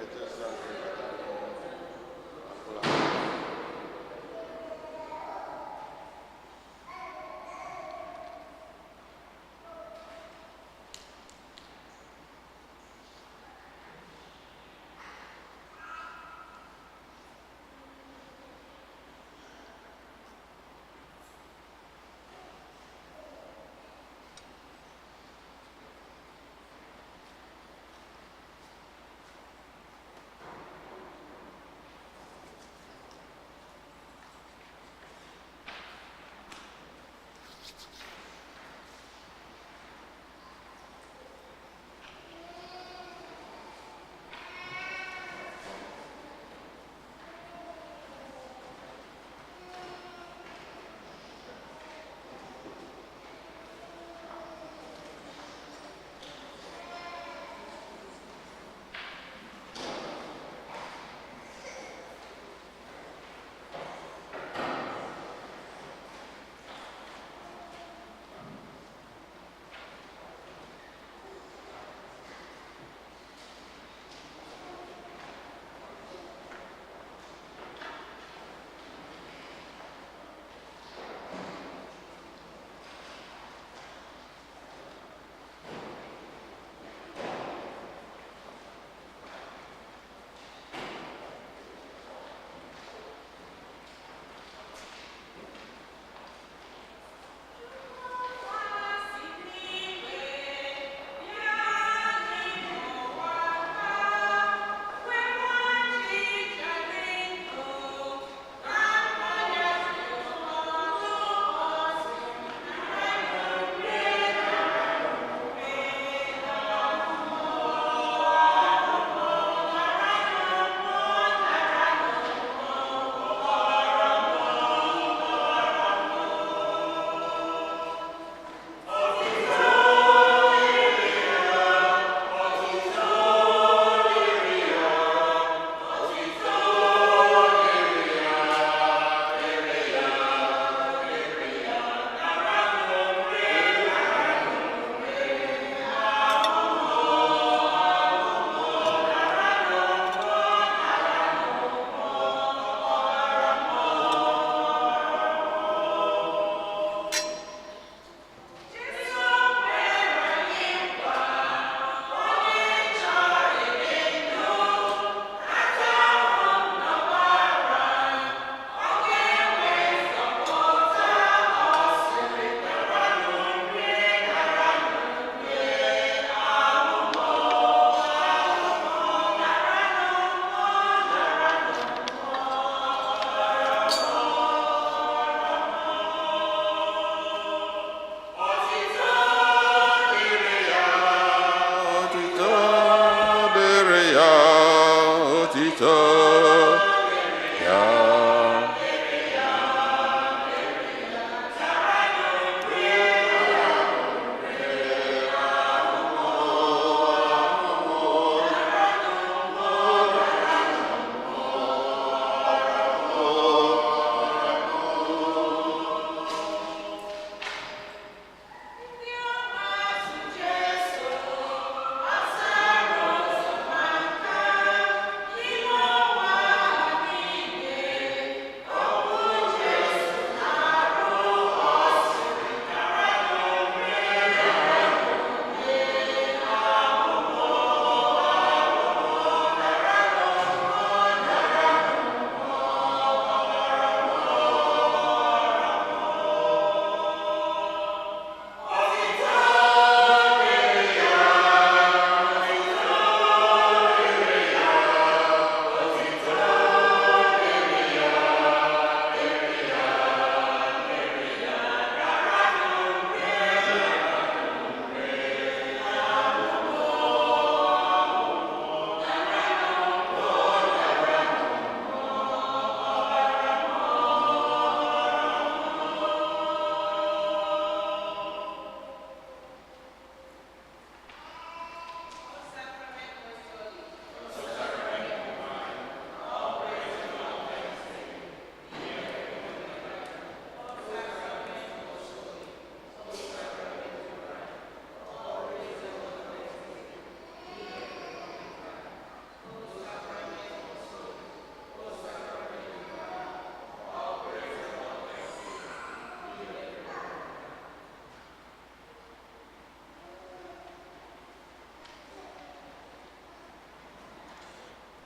etu nsọ nke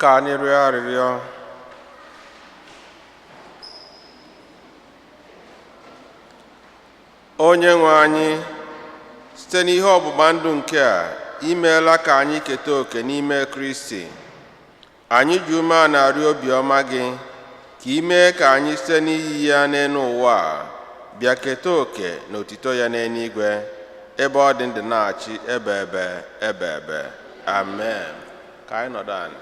Ka anyị rịọ arịrịọ. Onye nwe anyị, site n'ihe ọgbụgba ndụ nke a, imeela ka anyị keta oke n'ime Kristi. Anyị ji ume a na-arịọ obiọma gị ka i mee ka anyị site n'iyi ya n'elu ụwa a bịa keta oke n'otito ya n'eluigwe, ebe ọ dị ndụ na-achị ebe ebe. Amen. Ka anyị nọdụ anyị.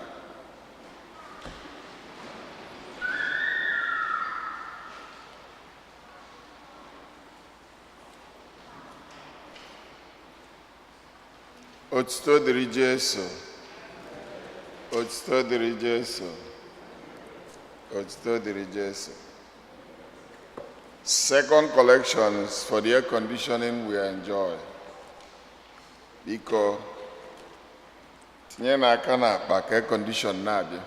Otuto dịrị Jesu. Otuto dịrị Jesu. Otuto dịrị Jesu. Second collections for the air conditioning we enjoy. Biko, tinye n'aka n'akpa ka air condition na-abịa.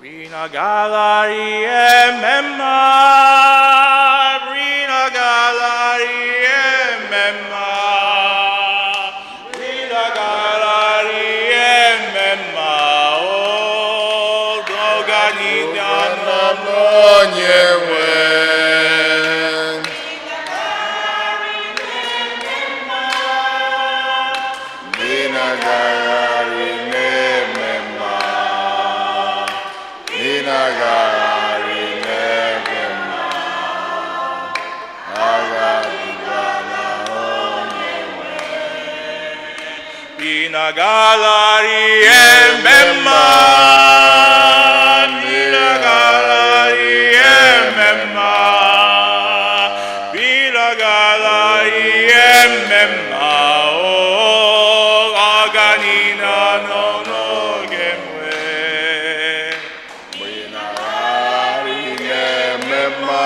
Rina galari emema, Rina galari emema, Rina galari emema, oh, dogani dano Onye nwe. Rina galari emema, Rina galari emema, Rina galari emema, oh, aganina no gemwe. Rina galari emema.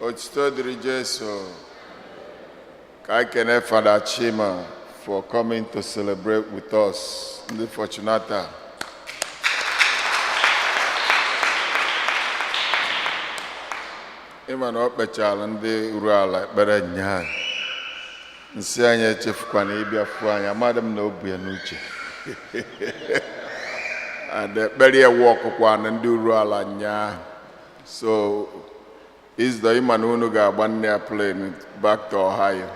Otuto dịrị Jesu. Ka anyị kene Father Chima for coming to celebrate with us. Ndị Fortunata. Ịma na ọ kpechala ndị uru ala ekpere nnyaa. Nsị anyị echefukwana ịbịa fụ anyị, amadị m na o bu ya n'uche. And ekpere ewu ọkụkwa na ndị uru ala nnyaa. So is the Imanu ga plane back to Ohio.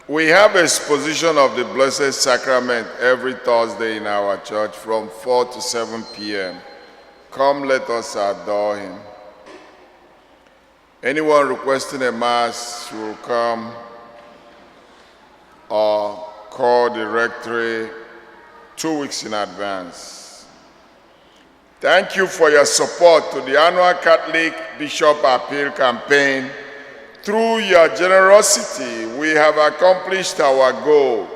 We have exposition of the Blessed Sacrament every Thursday in our church from 4 to 7 p.m. Come, let us adore him. Anyone requesting a mass will come or call the rectory 2 weeks in advance. Thank you for your support to the annual Catholic Bishop Appeal campaign. Through your generosity, we have accomplished our goal.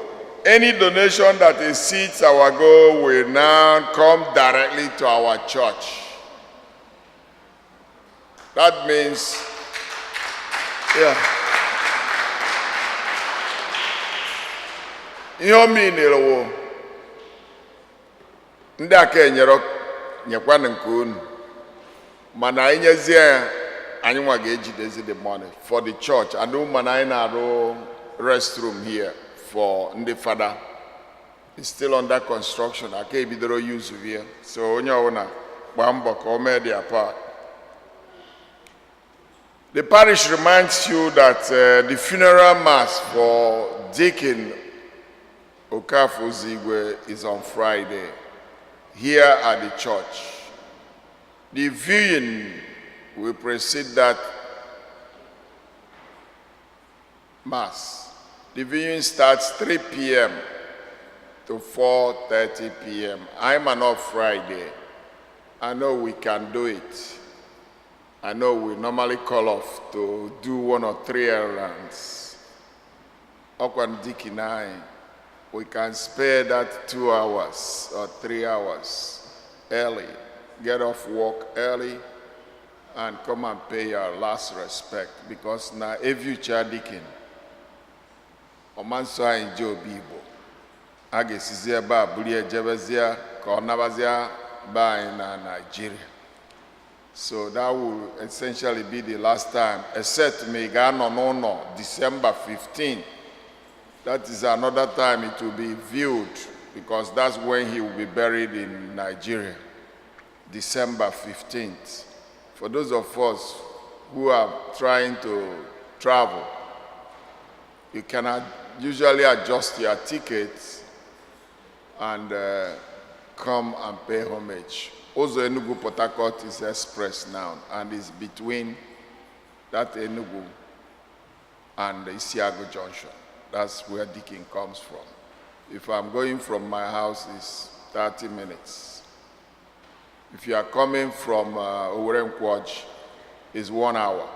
Any donation that exceeds our goal will now come directly to our church. That means, ihe mean ndị aka enyere nyekwana nke unu mana anyị nyezie ya anyị nwa ga-ejidezi the money for the church and ụmụ na anyị na-arụ restroom here for ndị fada is still under construction. Aka ebidoro use here, so onye ọbụla gbaa mbọ ka o mee their part. The parish reminds you that the funeral mass for Deacon Okafor Zigwe is on Friday here at the church. The viewing will precede that mass. The viewing starts 3 p.m. to 4:30 p.m. I'm an off Friday. I know we can do it. I know we normally call off to do 1 or 3 errands. Okwan Dick and I, we can spare that 2 hours or 3 hours early, get off work early, and come and pay our last respect, because now every child deacon ọmanso anyị je obi Igbo a ga-esizi ebe a buru ejebezia ka ọ nabazia be anyị na Nigeria. So that will essentially be the last time, except me no December 15. That is another time it will be viewed, because that's when he will be buried in Nigeria, December 15th. For those of us who are trying to travel, you can usually adjust your tickets and come and pay homage. Also, Enugu Port Harcourt is express now, and it's between that Enugu and the Isiago Junction. That's where Deakin comes from. If I'm going from my house, it's 30 minutes. If you are coming from Owerem Kwaj, it's 1 hour.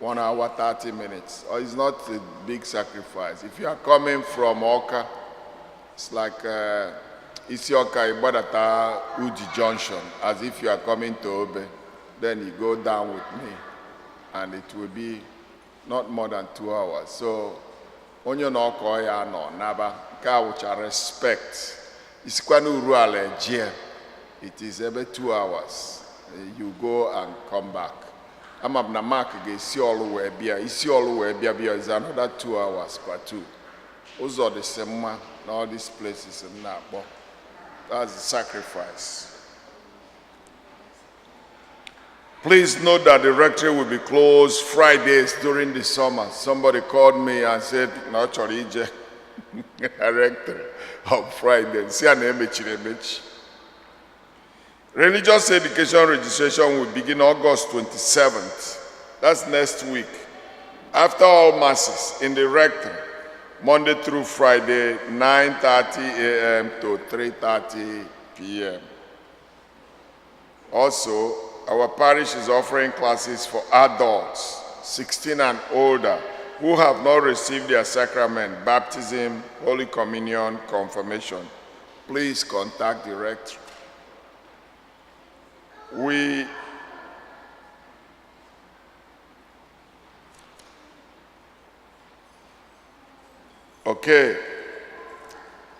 1 hour, 30 minutes. Or it's not a big sacrifice. If you are coming from Oka, it's like Isioka Ibadata Uji Junction, as if you are coming to Obe. Then you go down with me, and it will be not more than 2 hours. So, onye no ko ya no naba ka which I respect. Isikwanu ruale jie. It is every 2 hours. You go and come back. Amabna mark ge isi olu we bia. Isi olu we bia is another 2 hours per 2. Ozo the sema na all these places in Nabo. That's the sacrifice. Please note that the rectory will be closed Fridays during the summer. Somebody called me and said, no, Chorije, rectory on Friday. Religious education registration will begin August 27th. That's next week. After all masses in the rectory, Monday through Friday, 9:30 a.m. to 3:30 p.m. Also, our parish is offering classes for adults, 16 and older, who have not received their sacrament, baptism, Holy Communion, confirmation. Please contact the rectory. Okay,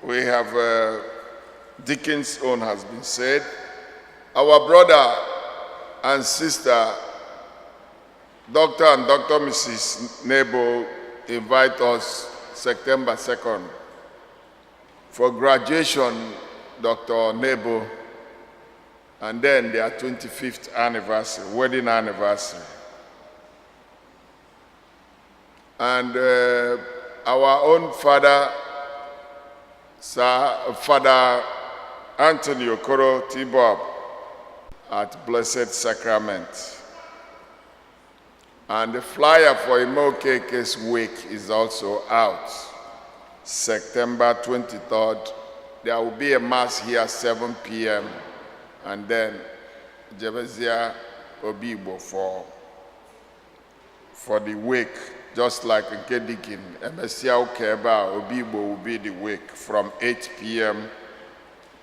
we have Deacon's own has been said. Our brother and sister, Dr. and Dr. Mrs. Nebo, invite us September 2nd for graduation, Dr. Nebo, and then their 25th anniversary, wedding anniversary. And our own father, Father Anthony Okoro Tibob at Blessed Sacrament. And the flyer for Imokeke's wake is also out. September 23rd, there will be a mass here 7 p.m. and then Jebezia Obibo for the wake. Just like in Kedikin, Emesia Okeba Obibo will be the wake from 8 p.m.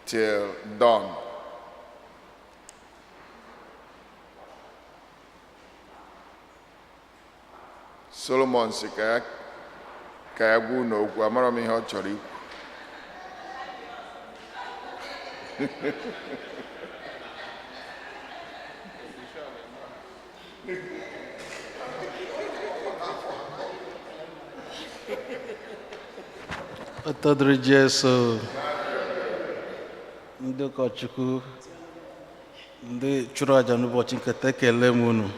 till dawn. Solomon si kaya gwu na okwu amara m ihe ọ chọrọ ikwu. Otodri Jesu, ndị ụkọchukwu, ndị chụrụ aja n'ụbọchị nketa ekele m unu.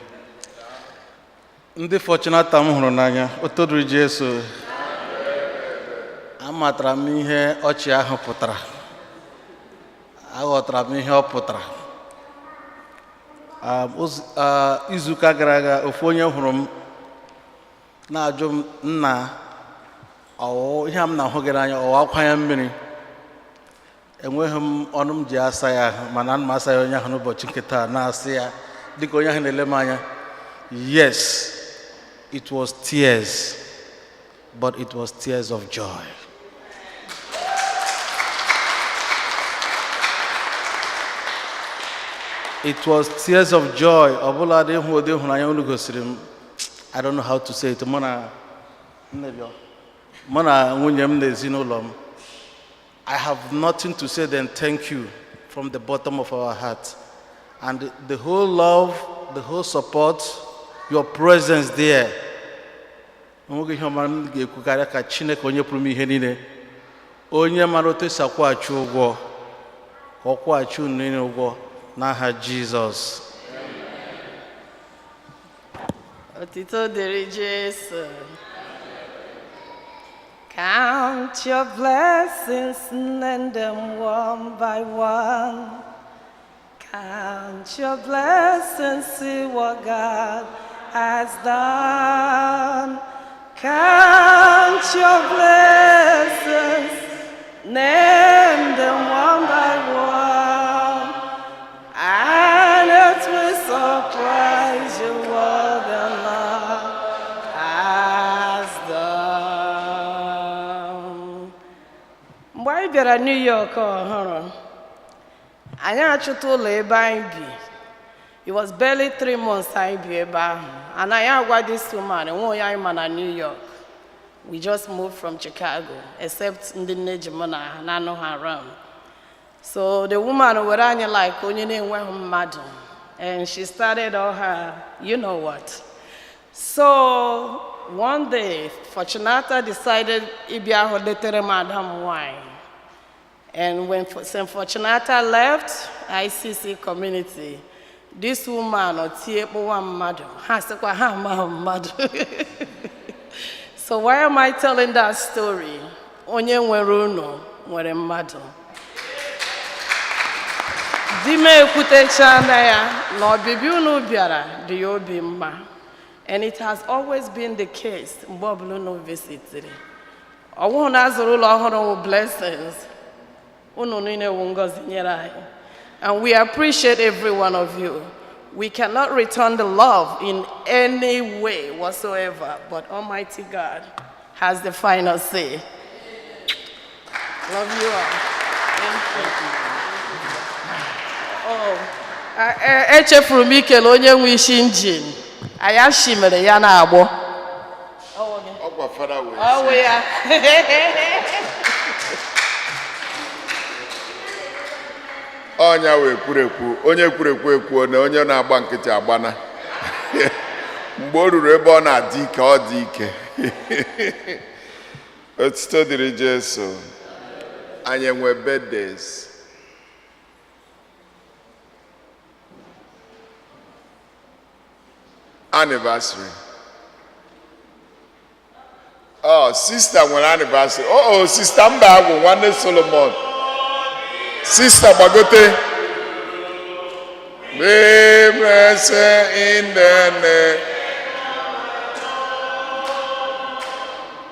Ndị Fortunata m hụrụ n'anya, Otodri Jesu, amatara m ihe ọchị ahụ pụtara, aghọtara m ihe ọ pụtara. Izuụka gara aga, ofu onye hụrụ m na-ajụ m, nna, ihe m na-ahụ gị n'anya ọwa akwa ya mmiri. Enweghị m ọnụ m ji asa ya, mana ana m asa ya onye ahụ n'ụbọchị nketa na-asị ya dịka onye ahụ na-ele m anya, yes, it was tears, but it was tears of joy. It was tears of joy. Ọbụla dị hụ ụdị hụnanya unu gosiri m, I don't know how to say it. Mana nnebịa mụ na nwunye m na ezinụlọ m, I have nothing to say than thank you from the bottom of our heart. And the whole love, the whole support, your presence there. Onweghị ihe ọma m ga-ekwu karịa ka Chineke onye pụrụ ime ihe niile, onye mara otu esi akwụghachi ụgwọ, ka ọ kwụghachi unu niile ụgwọ n'aha Jizọs. Otito dịrị Jesu. Count your blessings, name them one by one. Count your blessings, see what God has done. Count your blessings, name them one by one. And it will surprise you what the Lord has done. Mgbe anyị bịara New York ọhụrụ, anyị achụta ụlọ ebe anyị bi. It was barely 3 months anyị bi ebe ahụ. And I agwa this woman, nwe onye anyị ma na New York. We just moved from Chicago, except ndị nne ji mụ na anụ ha around. So the woman were anyị like onye na-enweghị mmadụ. And she started all her, you know what. So one day, Fortunata decided ịbịa hụ letere Madam wine. And when St. Fortunata left ICC community, this woman otie kpọwa mmadụ, ha sịkwa ha amaghị mmadụ. So why am I telling that story? Onye nwere unu nwere mmadụ. Di m ekwutechana ya na ọbịbịa unu bịara dị ya obi mma. And it has always been the case mgbe ọbụla unu visitiri. Ọwụhụ na azụrụ ụlọ ọhụrụ wụ blessings. Unu niile wụ ngọzi nyere anyị. And we appreciate every one of you. We cannot return the love in any way whatsoever, but Almighty God has the final say. Love you all. Thank you. Oh, echefuru m ikele onye nwe isi injin. Anyị shimere ya na agbọ. Ọgwa fara wee. Oh ya. Ọnya wee kwurekwu, onye kwurekwu ekwuo na onye na-agba nkịtị agbana. Mgbe o ruru ebe ọ na-adị ike, ọ dị ike. Otito dịrị Jesu. Anyị enwe birthdays. Anniversary. Oh, sister nwere anniversary. Oh, sister mba agwụ nwanne Solomon. Sister Bagote. Be blessed in the name.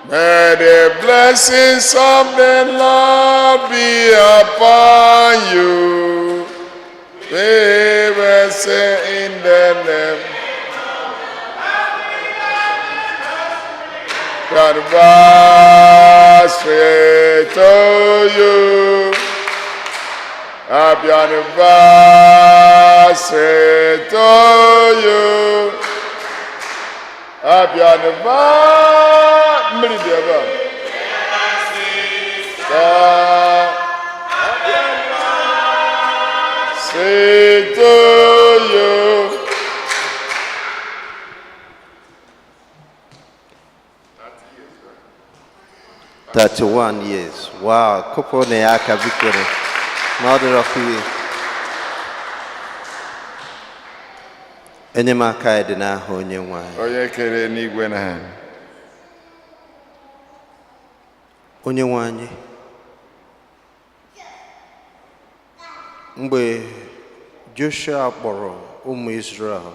May the blessings of the Lord be upon you. Be blessed in the name. God anniversary to you. Happy anniversary to you. Happy anniversary. Happy anniversary to you. 31 years. Wow, kopo ne aka bikore. Mother of you. Enyemaka dị n'aha onye nwe anyị. Onye kere n'igwe na ha. Onye nwe anyị. Mgbe Joshua kpọrọ ụmụ Israel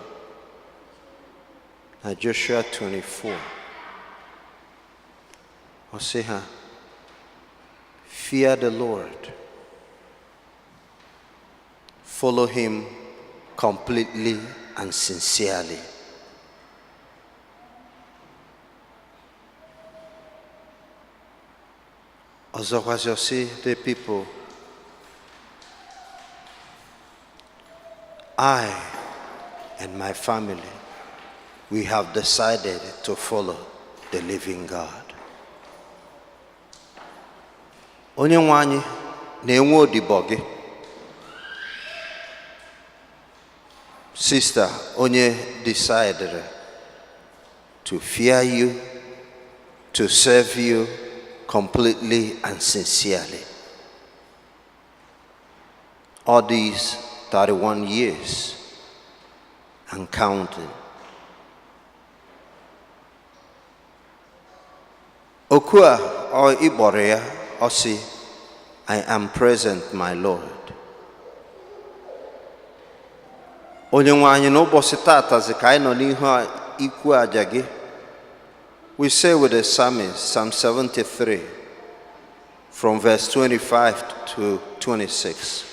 na Joshua 24, ọ sị ha, fear the Lord, follow him completely and sincerely. Ọzọkwazị ọ sị the people, I and my family, we have decided to follow the living God. onye nwe anyị na-enwe odibo gị. Sister onye decided to fear you, to serve you completely and sincerely. All these 31 years and counting. Okua or Iborea Osi, I am present, my Lord. Onye nwe anyị n'ụbọchị tata zi ka anyị nọ n'ihu ikwu aja gị. We say with the psalmist, Psalm 73, from verse 25 to 26.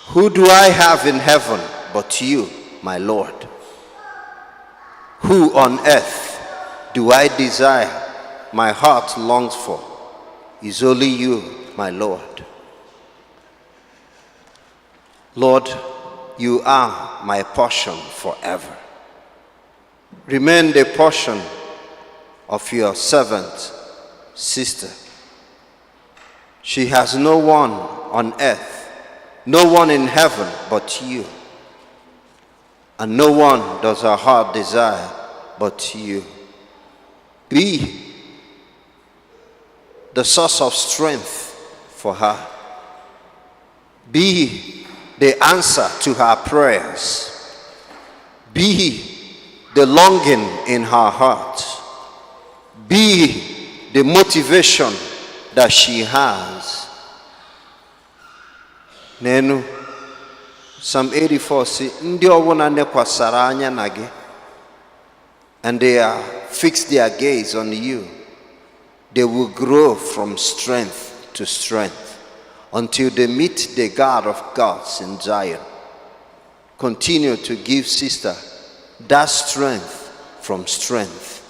Who do I have in heaven but you, my Lord? Who on earth do I desire, my heart longs for, is only you, my Lord. Lord, you are my portion forever. Remain the portion of your servant, sister. She has no one on earth, no one in heaven but you. And no one does her heart desire but you. Be the source of strength for her. Be the answer to her prayers. Be the longing in her heart. Be the motivation that she has. Nenu Psalm 84 si ndị ọbụla nekwasara anya na gị, and they are fixed their gaze on you, they will grow from strength to strength until they meet the God of gods in Zion. Continue to give sister that strength from strength.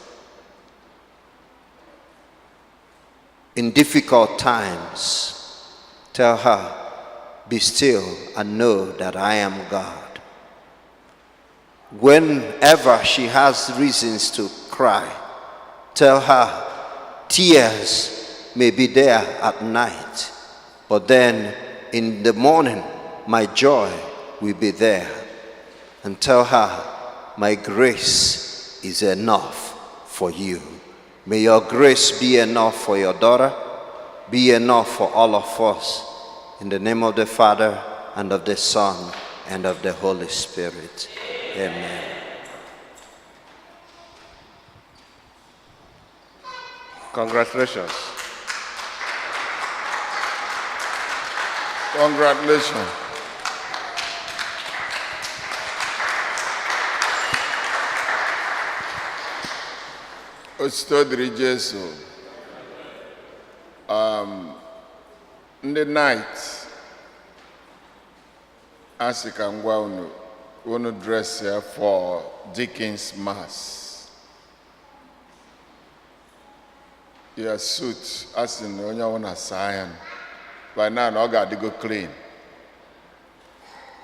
In difficult times, tell her, be still and know that I am God. Whenever she has reasons to cry, tell her tears may be there at night, but then in the morning my joy will be there. And tell her, my grace is enough for you. May your grace be enough for your daughter, be enough for all of us. In the name of the Father, and of the Son, and of the Holy Spirit. Amen. Congratulations. Congratulations. Ostodri Jesu. In the night, as you can go on, dress here for Deacon's Mass. Your suit, as in when you want to sign, by now I got to go clean.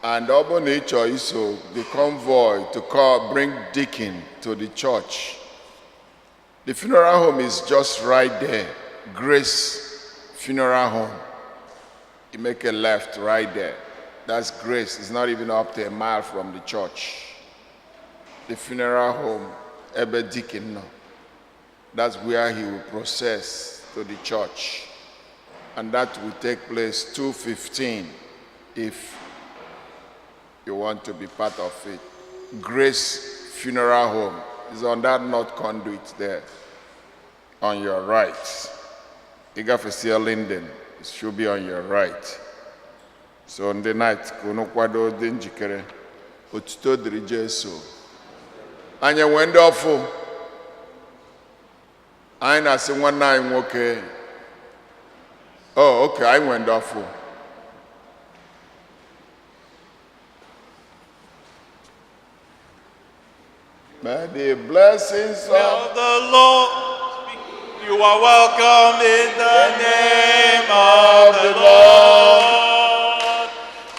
And upon nature is the convoy to bring Deacon to the church. The funeral home is just right there, Grace Funeral Home. You make a left right there. That's Grace. It's not even up to a mile from the church. The funeral home, Ebe Deacon, no. That's where he will process to the church. And that will take place 2:15 if you want to be part of it. Grace Funeral Home is on that north conduit there on your right. Igafesia Linden. It should be on your right. So on the night, kuno kwado dị njikere, otuto dịrị Jesu. Anyị wende ọfụ, anyị na-asị nwanne anyị nwoke. Oh, okay, anyị wende ọfụ. May the blessings of the Lord. You are welcome in the name of the Lord.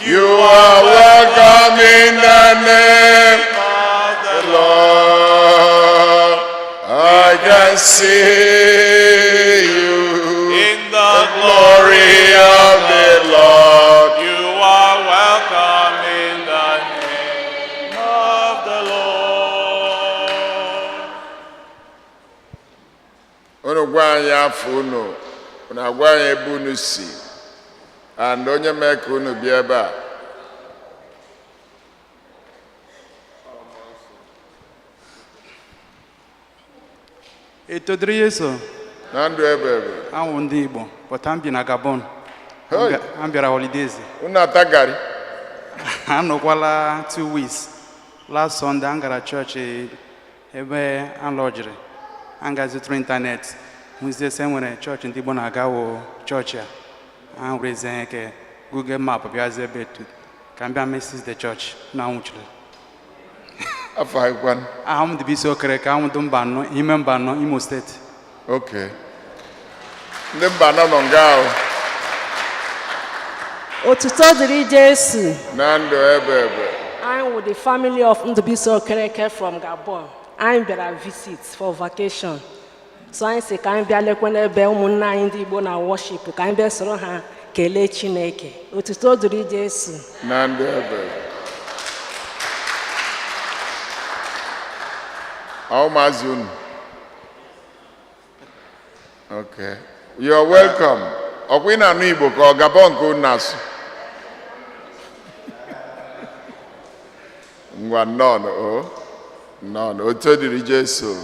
You are welcome in the name of the Lord. I can see afọ unu agwa anyị ebe unu si and onye mee ka unu bịa ebe a. Etodoro Yesu Na ndụ ebe awụ ndị Igbo pụta m bi na Gabon. Hey. M bịara holidays. unu atagari Anọkwala 2 weeks. Last Sunday m gara chọọchị ebe a lọjiri. M gazitụrụ ịntanet hụzie se nwere chọọchị ndị Igbo na-aga wụ chọọchị a. A werezie ke Google Map bịazie ebe ka m bịa mesis the church na nwụchiri. afọ haikwan. Aha m dị isi okere ka ahụ dị mba anọ ime mba anọ Imo steeti. Okay. Ndị mba anọ nọ nga ahụ. Otuto dịrị Jesu. Na ndụ ebe. I'm with the family of Ndubisi Okereke from Gabon. I'm bịara visit for vacation. So anyị si ka anyị bịa lekwe n'ebe ụmụnna anyị ndị Igbo na worship ka anyị bịa soro ha kelee Chineke. Otuto dịrị Jesu. Na ndụ ebe. How much unu? Okay. You're welcome. Ọkwa ị na-anụ Igbo ka ọ Gabon ka unu na-asụ? Ngwa nnọọ otu dịrị Jesu.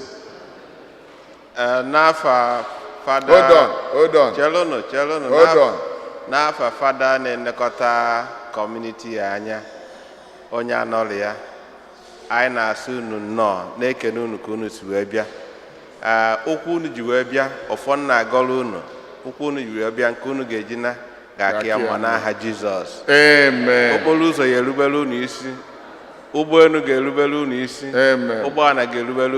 N'afa fada. Hold on. Chelụnụ. Hold on. N'afa fada na-elekọta kọmuniti anya onye anọrọ ya. Anyị na-asụ unu nnọọ na-ekene unu ka unu si wee bịa. Okwu unu ji wee bịa ụfọdụ na-agọrọ unu. Okwu unu ji wee bịa nke unu ga-eji na ga-aka ya mma n'aha Jizọs. Amen. Okporo ụzọ ya erubere unu isi. Ụgbọelu ga-erubere unu isi. Amen. Ụgbọala ga-erubere